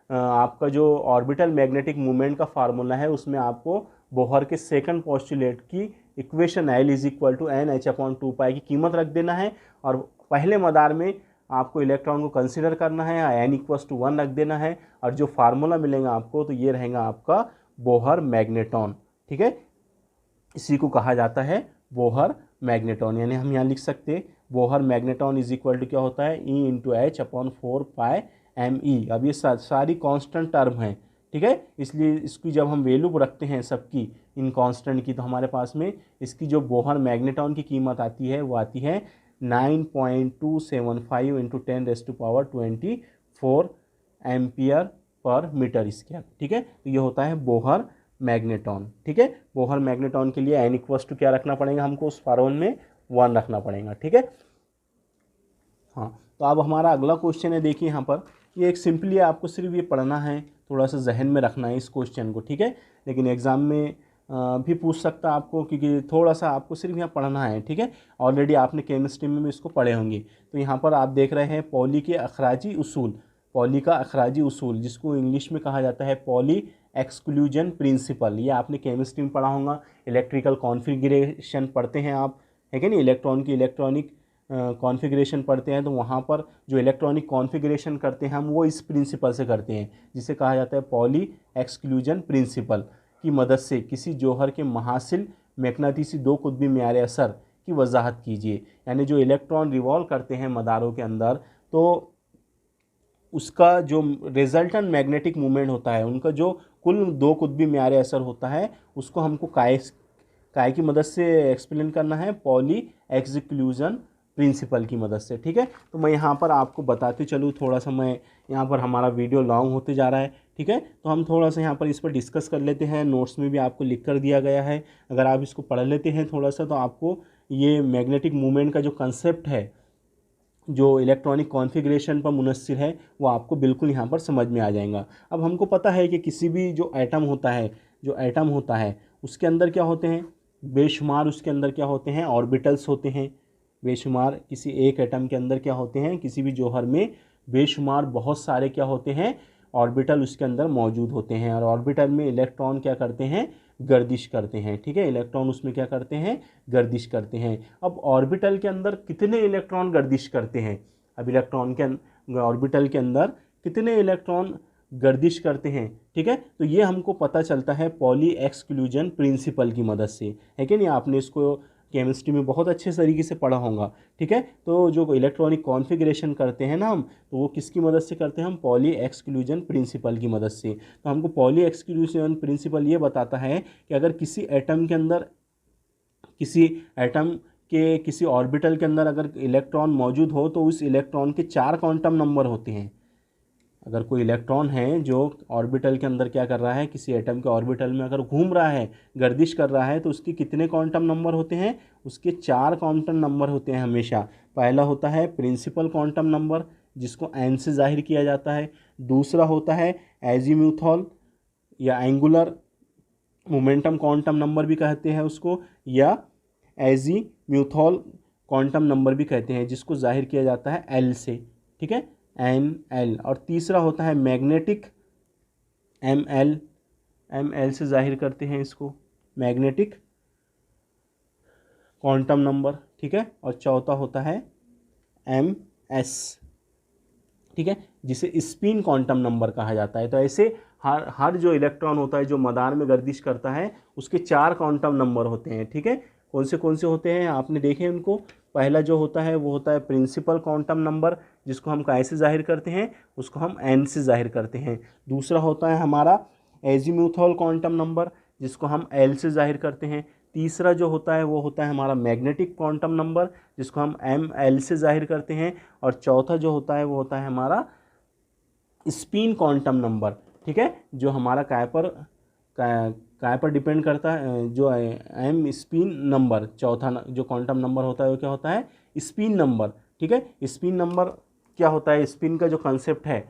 आपका जो ऑर्बिटल मैग्नेटिक मूवमेंट का फार्मूला है उसमें आपको बोहर के सेकंड पोस्टुलेट की equation L is equal to N H upon 2 pi की कीमत रख देना है, और पहले मदार में आपको इलेक्ट्रॉन को कंसिडर करना है, एन इक्वल्स टू 1 रख देना है, और जो फार्मूला मिलेगा आपको तो ये रहेगा आपका बोहर मैग्नेटॉन, ठीक है। इसी को कहा जाता है बोहर मैग्नेटॉन, यानी हम यहाँ लिख सकते Bohr magneton is equal to क्या होता है, E into H upon 4 pi M E. अब ये सारी कांस्टेंट टर्म हैं, ठीक है, इसलिए इसकी जब हम वैल्यू रखते हैं सबकी इन कांस्टेंट की, तो हमारे पास में इसकी जो बोहर मैग्नेटॉन की कीमत आती है वो आती है 9.275 into 10⁻24 ampere per metre square, ठीक है। तो ये होता है बोहर मैग्नेटॉन, ठीक है। बोहर मैग्नेटॉन के लिए एन इक्वल्स टू क्या रखना पड़ेगा हमको, उस फार्मूले में 1 रखना पड़ेगा, ठीक है। हाँ, तो अब हमारा अगला क्वेश्चन है, देखिए यहाँ पर ये एक सिंपली आपको सिर्फ ये पढ़ना है, थोड़ा सा जहन में रखना है इस क्वेश्चन को, ठीक है। लेकिन एग्ज़ाम में भी पूछ सकता है आपको, क्योंकि थोड़ा सा आपको सिर्फ यहाँ पढ़ना है, ठीक है। ऑलरेडी आपने केमिस्ट्री में भी इसको पढ़े होंगे। तो यहाँ पर आप देख रहे हैं पॉली के अखराजी उसूल, पॉली का अखराजी उसूल, जिसको इंग्लिश में कहा जाता है पॉली एक्सक्लूजन प्रिंसिपल। ये आपने केमिस्ट्री में पढ़ा होगा। इलेक्ट्रिकल कॉन्फ़िगरेशन पढ़ते हैं आप, है कि नहीं, इलेक्ट्रॉन की इलेक्ट्रॉनिक कॉन्फ़िगरेशन पढ़ते हैं, तो वहाँ पर जो इलेक्ट्रॉनिक कॉन्फ़िगरेशन करते हैं हम, वो इस प्रिंसिपल से करते हैं, जिसे कहा जाता है पॉली एक्सक्लूजन प्रिंसिपल की मदद से किसी जौहर के महासिल मैग्नेटिसी 2 कुतबी म्यारे असर की वजाहत कीजिए। यानी जो इलेक्ट्रॉन रिवॉल्व करते हैं मदारों के अंदर, तो उसका जो रिजल्टेंट मैग्नेटिक मूवमेंट होता है, उनका जो कुल 2 कुतबी म्यारे असर होता है, उसको हमको काय की मदद से एक्सप्लेन करना है, पॉली एक्सक्लूजन प्रिंसिपल की मदद से, ठीक है। तो मैं यहाँ पर आपको बताते चलूँ, थोड़ा सा मैं यहाँ पर हमारा वीडियो लॉन्ग होते जा रहा है, ठीक है, तो हम थोड़ा सा यहाँ पर इस पर डिस्कस कर लेते हैं। नोट्स में भी आपको लिख कर दिया गया है, अगर आप इसको पढ़ लेते हैं थोड़ा सा, तो आपको ये मैग्नेटिक मूवमेंट का जो कंसेप्ट है, जो इलेक्ट्रॉनिक कॉन्फ़िगरेशन पर मुनस्सिर है, वो आपको बिल्कुल यहाँ पर समझ में आ जाएगा। अब हमको पता है कि किसी भी जो एटम होता है उसके अंदर क्या होते हैं, बेशुमार उसके अंदर क्या होते हैं, ऑर्बिटल्स होते हैं। बेशुमार किसी एक एटम के अंदर क्या होते हैं, किसी भी जौहर में बेशुमार बहुत सारे क्या होते हैं, ऑर्बिटल उसके अंदर मौजूद होते हैं। और ऑर्बिटल में इलेक्ट्रॉन क्या करते हैं, गर्दिश करते हैं, ठीक है, इलेक्ट्रॉन उसमें क्या करते हैं, गर्दिश करते हैं। अब ऑर्बिटल के अंदर कितने इलेक्ट्रॉन गर्दिश करते हैं, अब ऑर्बिटल के अंदर कितने इलेक्ट्रॉन गर्दिश करते हैं, ठीक है, तो ये हमको पता चलता है पॉली एक्सक्लूजन प्रिंसिपल की मदद से, है कि नहीं। आपने इसको केमिस्ट्री में बहुत अच्छे तरीके से पढ़ा होगा, ठीक है। तो जो इलेक्ट्रॉनिक कॉन्फ़िगरेशन करते हैं ना हम, तो वो किसकी मदद से करते हैं हम, पॉली एक्सक्लूजन प्रिंसिपल की मदद से। तो हमको पॉली एक्सक्लूजन प्रिंसिपल ये बताता है कि अगर किसी एटम के किसी ऑर्बिटल के अंदर अगर इलेक्ट्रॉन मौजूद हो, तो उस इलेक्ट्रॉन के 4 क्वांटम नंबर होते हैं। अगर कोई इलेक्ट्रॉन है जो ऑर्बिटल के अंदर क्या कर रहा है, किसी एटम के ऑर्बिटल में अगर घूम रहा है, गर्दिश कर रहा है, तो उसके कितने क्वांटम नंबर होते हैं, उसके 4 क्वांटम नंबर होते हैं हमेशा। पहला होता है प्रिंसिपल क्वांटम नंबर, जिसको एन से जाहिर किया जाता है। दूसरा होता है एजीम्यूथॉल या एंगुलर मोमेंटम क्वांटम नंबर भी कहते हैं उसको, या एजीम्यूथॉल क्वांटम नंबर भी कहते हैं, जिसको जाहिर किया जाता है एल से, ठीक है, एन एल। और तीसरा होता है मैग्नेटिक एम एल ml से जाहिर करते हैं इसको, मैग्नेटिक क्वांटम नंबर, ठीक है। और चौथा होता है ms, ठीक है, जिसे स्पिन क्वांटम नंबर कहा जाता है। तो ऐसे हर जो इलेक्ट्रॉन होता है जो मदार में गर्दिश करता है उसके 4 क्वांटम नंबर होते हैं, ठीक है। कौन से होते हैं आपने देखे उनको। पहला जो होता है वो होता है प्रिंसिपल क्वांटम नंबर, जिसको हम कैसे जाहिर करते हैं, उसको हम n से जाहिर करते हैं। दूसरा होता है हमारा एजीम्यूथल क्वांटम नंबर, जिसको हम l से जाहिर करते हैं। तीसरा जो होता है वो होता है हमारा मैग्नेटिक क्वांटम नंबर, जिसको हम ml से जाहिर करते हैं। और चौथा जो होता है वो होता है हमारा स्पिन क्वांटम नंबर, ठीक है, जो हमारा काय पर डिपेंड करता है, जो एम स्पिन नंबर, चौथा जो क्वांटम नंबर होता है वो क्या होता है, स्पिन नंबर, ठीक है। स्पिन नंबर क्या होता है, स्पिन का जो कंसेप्ट है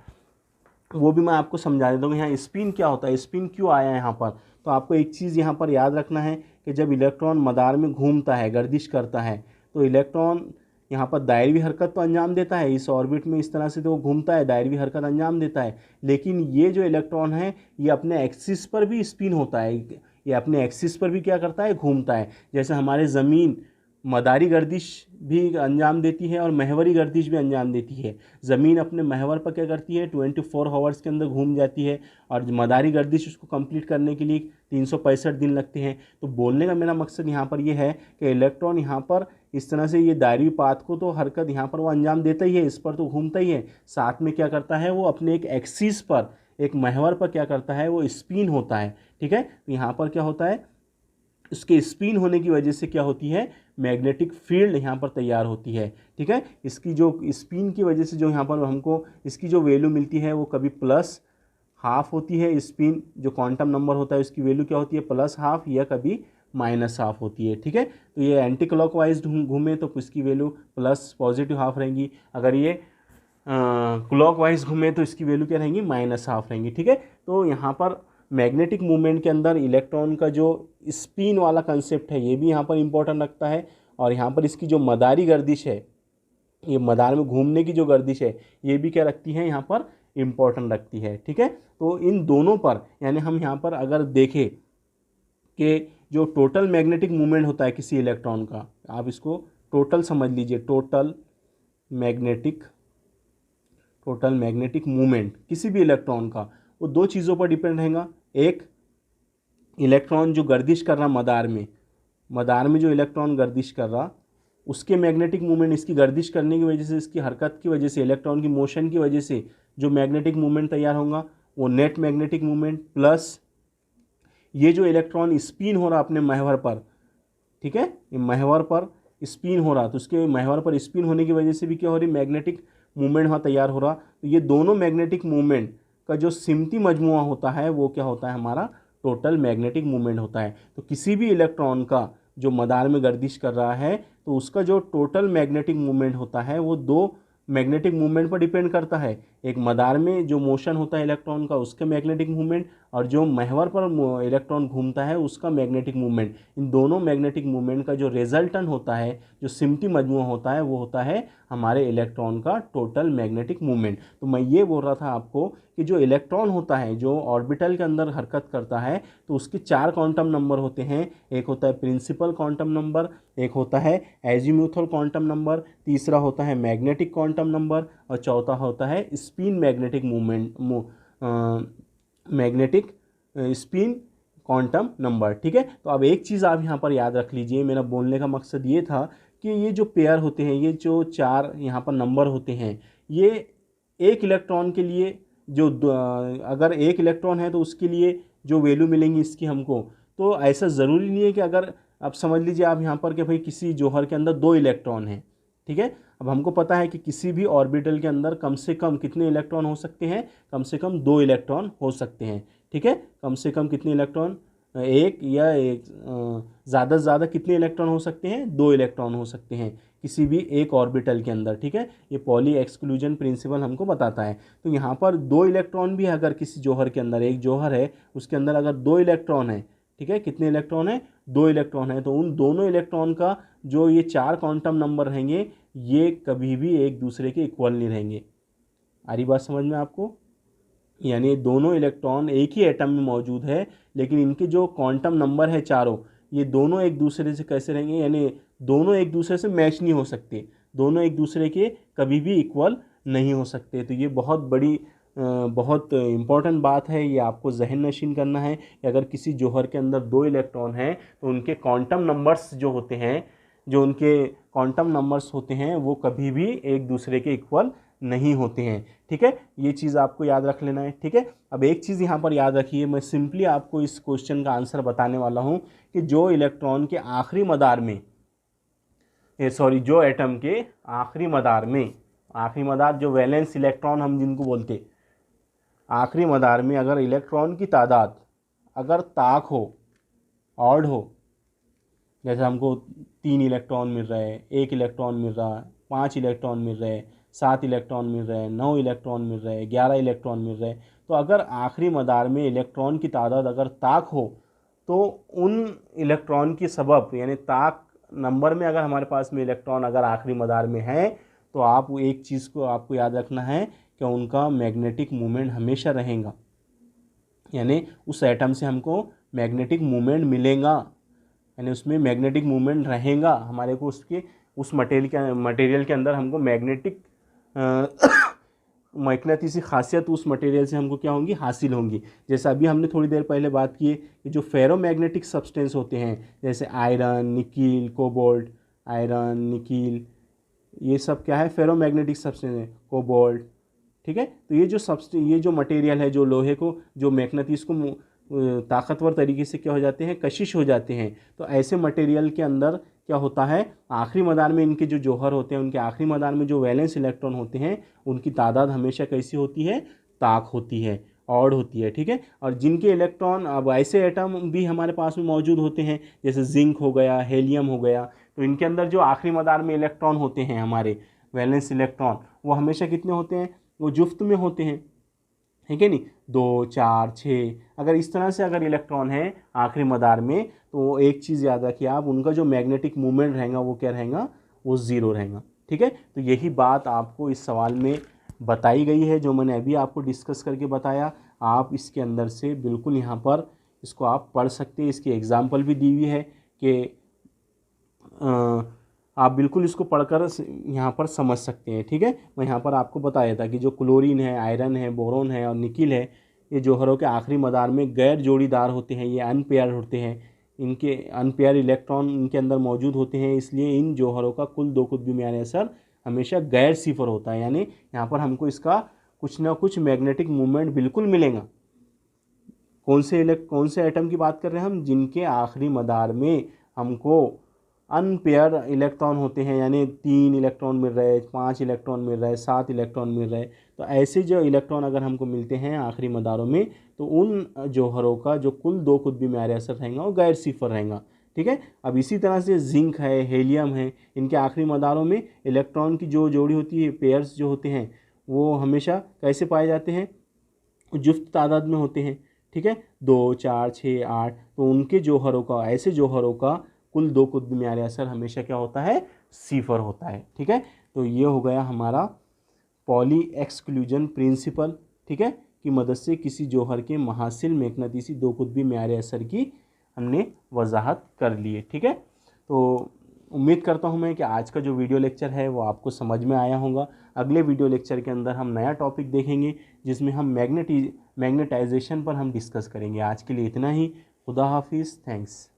वो भी मैं आपको समझा देता हूँ। यहाँ स्पिन क्या होता है, स्पिन क्यों आया है यहाँ पर। तो आपको एक चीज़ यहाँ पर याद रखना है कि जब इलेक्ट्रॉन मदार में घूमता है, गर्दिश करता है, तो इलेक्ट्रॉन यहाँ पर दायरवी हरकत तो अंजाम देता है इस ऑर्बिट में, इस तरह से तो वो घूमता है, दायरवी हरकत अंजाम देता है। लेकिन ये जो इलेक्ट्रॉन है ये अपने एक्सिस पर भी स्पिन होता है, ये अपने एक्सिस पर भी क्या करता है, घूमता है। जैसे हमारे ज़मीन मदारी गर्दिश भी अंजाम देती है और महवरी गर्दिश भी अंजाम देती है। ज़मीन अपने महवर पर क्या करती है, 24 आवर्स के अंदर घूम जाती है, और मदारी गर्दिश उसको कंप्लीट करने के लिए 365 दिन लगते हैं। तो बोलने का मेरा मकसद यहाँ पर ये है कि इलेक्ट्रॉन यहाँ पर इस तरह से ये दायरवी पाथ को तो हरकत यहाँ पर वो अंजाम देता ही है, इस पर तो घूमता ही है, साथ में क्या करता है वो अपने एक एक्सिस पर, एक महवर पर क्या करता है, वो स्पिन होता है, ठीक है। तो यहाँ पर क्या होता है, उसके स्पिन होने की वजह से क्या होती है, मैग्नेटिक फील्ड यहाँ पर तैयार होती है, ठीक है। इसकी जो स्पिन की वजह से जो यहाँ पर हमको इसकी जो वैल्यू मिलती है वो कभी +½ होती है। स्पिन जो क्वांटम नंबर होता है उसकी वैल्यू क्या होती है, +½ या कभी -½ होती है, ठीक है। तो ये एंटी क्लॉकवाइज घूमे तो इसकी वैल्यू +½ रहेंगी, अगर ये क्लॉकवाइज घूमे तो इसकी वैल्यू क्या रहेंगी, -½ रहेंगी, ठीक है। तो यहाँ पर मैग्नेटिक मूवमेंट के अंदर इलेक्ट्रॉन का जो स्पिन वाला कंसेप्ट है ये भी यहाँ पर इम्पोर्टेंट रखता है, और यहाँ पर इसकी जो मदारी गर्दिश है, ये मदार में घूमने की जो गर्दिश है ये भी क्या रखती है, यहाँ पर इम्पोर्टेंट रखती है, ठीक है। तो इन दोनों पर यानी हम यहाँ पर अगर देखें कि जो टोटल मैग्नेटिक मूवमेंट होता है किसी इलेक्ट्रॉन का, आप इसको टोटल समझ लीजिए, टोटल मैग्नेटिक मूवमेंट किसी भी इलेक्ट्रॉन का, वो 2 चीज़ों पर डिपेंड रहेगा। एक, इलेक्ट्रॉन जो गर्दिश कर रहा मदार में जो इलेक्ट्रॉन गर्दिश कर रहा उसके मैग्नेटिक मूवमेंट, इसकी गर्दिश करने की वजह से, इसकी हरकत की वजह से, इलेक्ट्रॉन की मोशन की वजह से जो मैग्नेटिक मूवमेंट तैयार होगा वो नेट मैग्नेटिक मूवमेंट, प्लस ये जो इलेक्ट्रॉन स्पिन हो रहा अपने महवर पर, ठीक है, ये महवर पर स्पिन हो रहा, तो उसके महवर पर स्पिन होने की वजह से भी क्या हो रही, मैग्नेटिक मूवमेंट वहाँ तैयार हो रहा। तो ये दोनों मैग्नेटिक मूवमेंट का जो सिमती मजमुआ होता है वो क्या होता है, हमारा टोटल मैग्नेटिक मूवमेंट होता है। तो किसी भी इलेक्ट्रॉन का जो मदार में गर्दिश कर रहा है तो उसका जो टोटल मैग्नेटिक मूवमेंट होता है वो 2 मैग्नेटिक मूवमेंट पर डिपेंड करता है। एक मदार में जो मोशन होता है इलेक्ट्रॉन का उसका मैग्नेटिक मूवमेंट, और जो महवर पर इलेक्ट्रॉन घूमता है उसका मैग्नेटिक मूवमेंट। इन दोनों मैग्नेटिक मूवमेंट का जो रिजल्टेंट होता है, जो सिमटी मजमुआ होता है, वो होता है हमारे इलेक्ट्रॉन का टोटल मैग्नेटिक मूवमेंट। तो मैं ये बोल रहा था आपको कि जो इलेक्ट्रॉन होता है जो ऑर्बिटल के अंदर हरकत करता है तो उसके 4 क्वांटम नंबर होते हैं। एक होता है प्रिंसिपल क्वांटम नंबर, एक होता है एजीम्यूथल क्वांटम नंबर, तीसरा होता है मैग्नेटिक क्वांटम नंबर, और चौथा होता है spin magnetic magnetic spin quantum number, ठीक है। तो अब एक चीज़ आप यहाँ पर याद रख लीजिए, मेरा बोलने का मकसद ये था कि ये जो पेयर होते हैं, ये जो 4 यहाँ पर नंबर होते हैं, ये एक इलेक्ट्रॉन के लिए जो अगर एक इलेक्ट्रॉन है तो उसके लिए जो वैल्यू मिलेंगी इसकी हमको, तो ऐसा ज़रूरी नहीं है कि अगर आप समझ लीजिए आप यहाँ पर कि भाई किसी जौहर के अंदर 2 इलेक्ट्रॉन हैं, ठीक है। अब हमको पता है कि किसी भी ऑर्बिटल के अंदर कम से कम कितने इलेक्ट्रॉन हो सकते हैं, कम से कम 2 इलेक्ट्रॉन हो सकते हैं, ठीक है। कम से कम कितने इलेक्ट्रॉन, एक या एक ज़्यादा से ज़्यादा कितने इलेक्ट्रॉन हो सकते हैं, 2 इलेक्ट्रॉन हो सकते हैं किसी भी एक ऑर्बिटल के अंदर, ठीक है। ये पॉली एक्सक्लूजन प्रिंसिपल हमको बताता है। तो यहाँ पर 2 इलेक्ट्रॉन भी अगर किसी जौहर के अंदर, एक जौहर है उसके अंदर अगर 2 इलेक्ट्रॉन है, ठीक है, कितने इलेक्ट्रॉन है, 2 इलेक्ट्रॉन है, तो उन दोनों इलेक्ट्रॉन का जो ये 4 क्वांटम नंबर रहेंगे ये कभी भी एक दूसरे के इक्वल नहीं रहेंगे। आ रही बात समझ में आपको? यानी दोनों इलेक्ट्रॉन एक ही एटम में मौजूद है, लेकिन इनके जो क्वांटम नंबर है चारों, ये दोनों एक दूसरे से कैसे रहेंगे, यानी दोनों एक दूसरे से मैच नहीं हो सकते, दोनों एक दूसरे के कभी भी इक्वल नहीं हो सकते। तो ये बहुत बड़ी बहुत इम्पॉर्टेंट बात है, ये आपको जहन नशीन करना है कि अगर किसी जौहर के अंदर दो इलेक्ट्रॉन हैं तो उनके क्वांटम नंबर्स जो होते हैं, जो उनके क्वांटम नंबर्स होते हैं वो कभी भी एक दूसरे के इक्वल नहीं होते हैं। ठीक है, ये चीज़ आपको याद रख लेना है। ठीक है, अब एक चीज़ यहाँ पर याद रखिए, मैं सिंपली आपको इस क्वेश्चन का आंसर बताने वाला हूँ कि जो इलेक्ट्रॉन के आखिरी मदार में, जो एटम के आखिरी मदार में, आखिरी मदार जो वैलेंस इलेक्ट्रॉन हम जिनको बोलते, आखिरी मदार में अगर इलेक्ट्रॉन की तादाद अगर ताक हो, ऑड हो, जैसे हमको 3 इलेक्ट्रॉन मिल रहे हैं, 1 इलेक्ट्रॉन मिल रहा है, 5 इलेक्ट्रॉन मिल रहे हैं, 7 इलेक्ट्रॉन मिल रहे हैं, 9 इलेक्ट्रॉन मिल रहे हैं, 11 इलेक्ट्रॉन मिल रहे हैं, तो अगर आखिरी मदार में इलेक्ट्रॉन की तादाद अगर ताक हो तो उन इलेक्ट्रॉन की सबब, यानी ताक नंबर में अगर हमारे पास में इलेक्ट्रॉन अगर आखिरी मदार में है, तो आप एक चीज़ को आपको याद रखना है कि उनका मैग्नेटिक मूवमेंट हमेशा रहेगा, यानी उस एटम से हमको मैग्नेटिक मूवमेंट मिलेगा, यानी उसमें मैग्नेटिक मूवमेंट रहेगा हमारे को, उसके उस मटेरियल के अंदर हमको मैग्नेटिक मैग्नेटिसी खासियत उस मटेरियल से हमको क्या होंगी, हासिल होंगी। जैसे अभी हमने थोड़ी देर पहले बात की कि जो फेरोमैग्नेटिक सब्सटेंस होते हैं, जैसे iron, nickel, cobalt, iron, nickel, ये सब क्या है, फेरोमैग्नेटिक सब्सटेंस है, कोबाल्ट। ठीक है, तो ये जो मटेरियल है, जो लोहे को, जो मैग्नेटिस को ताकतवर तरीके से क्या हो जाते हैं, कशिश हो जाते हैं, तो ऐसे मटेरियल के अंदर क्या होता है, आखिरी मदार में इनके जो जौहर होते हैं, उनके आखिरी मदार में जो वैलेंस इलेक्ट्रॉन होते हैं, उनकी तादाद हमेशा कैसी होती है, ताक होती है, ऑड होती है। ठीक है, और जिनके इलेक्ट्रॉन, अब ऐसे एटम भी हमारे पास में मौजूद होते हैं, जैसे जिंक हो गया, हेलियम हो गया, तो इनके अंदर जो आखिरी मदार में इलेक्ट्रॉन होते हैं हमारे वैलेंस इलेक्ट्रॉन, वो हमेशा कितने होते हैं, वो जुफ्त में होते हैं। ठीक है नहीं, 2, 4, 6, अगर इस तरह से अगर इलेक्ट्रॉन है आखिरी मदार में, तो एक चीज़ याद रखिए आप, उनका जो मैग्नेटिक मूवमेंट रहेगा वो क्या रहेगा, वो ज़ीरो रहेगा। ठीक है, तो यही बात आपको इस सवाल में बताई गई है, जो मैंने अभी आपको डिस्कस करके बताया। आप इसके अंदर से बिल्कुल यहाँ पर इसको आप पढ़ सकते हैं, इसकी एग्जाम्पल भी दी हुई है कि आप बिल्कुल इसको पढ़कर यहाँ पर समझ सकते हैं। ठीक है, मैं यहाँ पर आपको बताया था कि जो क्लोरीन है, आयरन है, बोरोन है और निकिल है, ये जौहरों के आखिरी मदार में गैर जोड़ीदार होते हैं, ये अनपेयर होते हैं, इनके अनपेयर इलेक्ट्रॉन इनके अंदर मौजूद होते हैं, इसलिए इन जौहरों का कुल दो कुतबी म्यारी असर हमेशा गैर सिफर होता है, यानी यहाँ पर हमको इसका कुछ ना कुछ मैग्नेटिक मूवमेंट बिल्कुल मिलेगा। कौन से एटम की बात कर रहे हैं हम, जिनके आखिरी मदार में हमको अनपेयर इलेक्ट्रॉन होते हैं, यानी 3 इलेक्ट्रॉन मिल रहे, 5 इलेक्ट्रॉन मिल रहे, 7 इलेक्ट्रॉन मिल रहे, तो ऐसे जो इलेक्ट्रॉन अगर हमको मिलते हैं आखिरी मदारों में, तो उन जौहरों का जो कुल दो कुतबी म्यारी असर रहेगा वो गैर सिफर रहेगा। ठीक है, अब इसी तरह से जिंक है, हेलियम है, इनके आखिरी मदारों में इलेक्ट्रॉन की जो जोड़ी होती है, पेयर्स जो होते हैं, वो हमेशा कैसे पाए जाते हैं, जुफ्त तादाद में होते हैं। ठीक है, 2, 4, 6, 8, तो उनके जौहरों का, ऐसे जौहरों का कुल दो कुतबी म्यारी असर हमेशा क्या होता है, सिफर होता है। ठीक है, तो ये हो गया हमारा पॉली एक्सक्लूजन प्रिंसिपल, ठीक है, की मदद से किसी जौहर के महासिल मैग्नेटिसी दो कुतबी म्यारी असर की हमने वजाहत कर ली है। ठीक है, तो उम्मीद करता हूँ मैं कि आज का जो वीडियो लेक्चर है वो आपको समझ में आया होगा। अगले वीडियो लेक्चर के अंदर हम नया टॉपिक देखेंगे, जिसमें हम मैग्नेटाइजेशन पर हम डिस्कस करेंगे। आज के लिए इतना ही। खुदा हाफिज़, थैंक्स।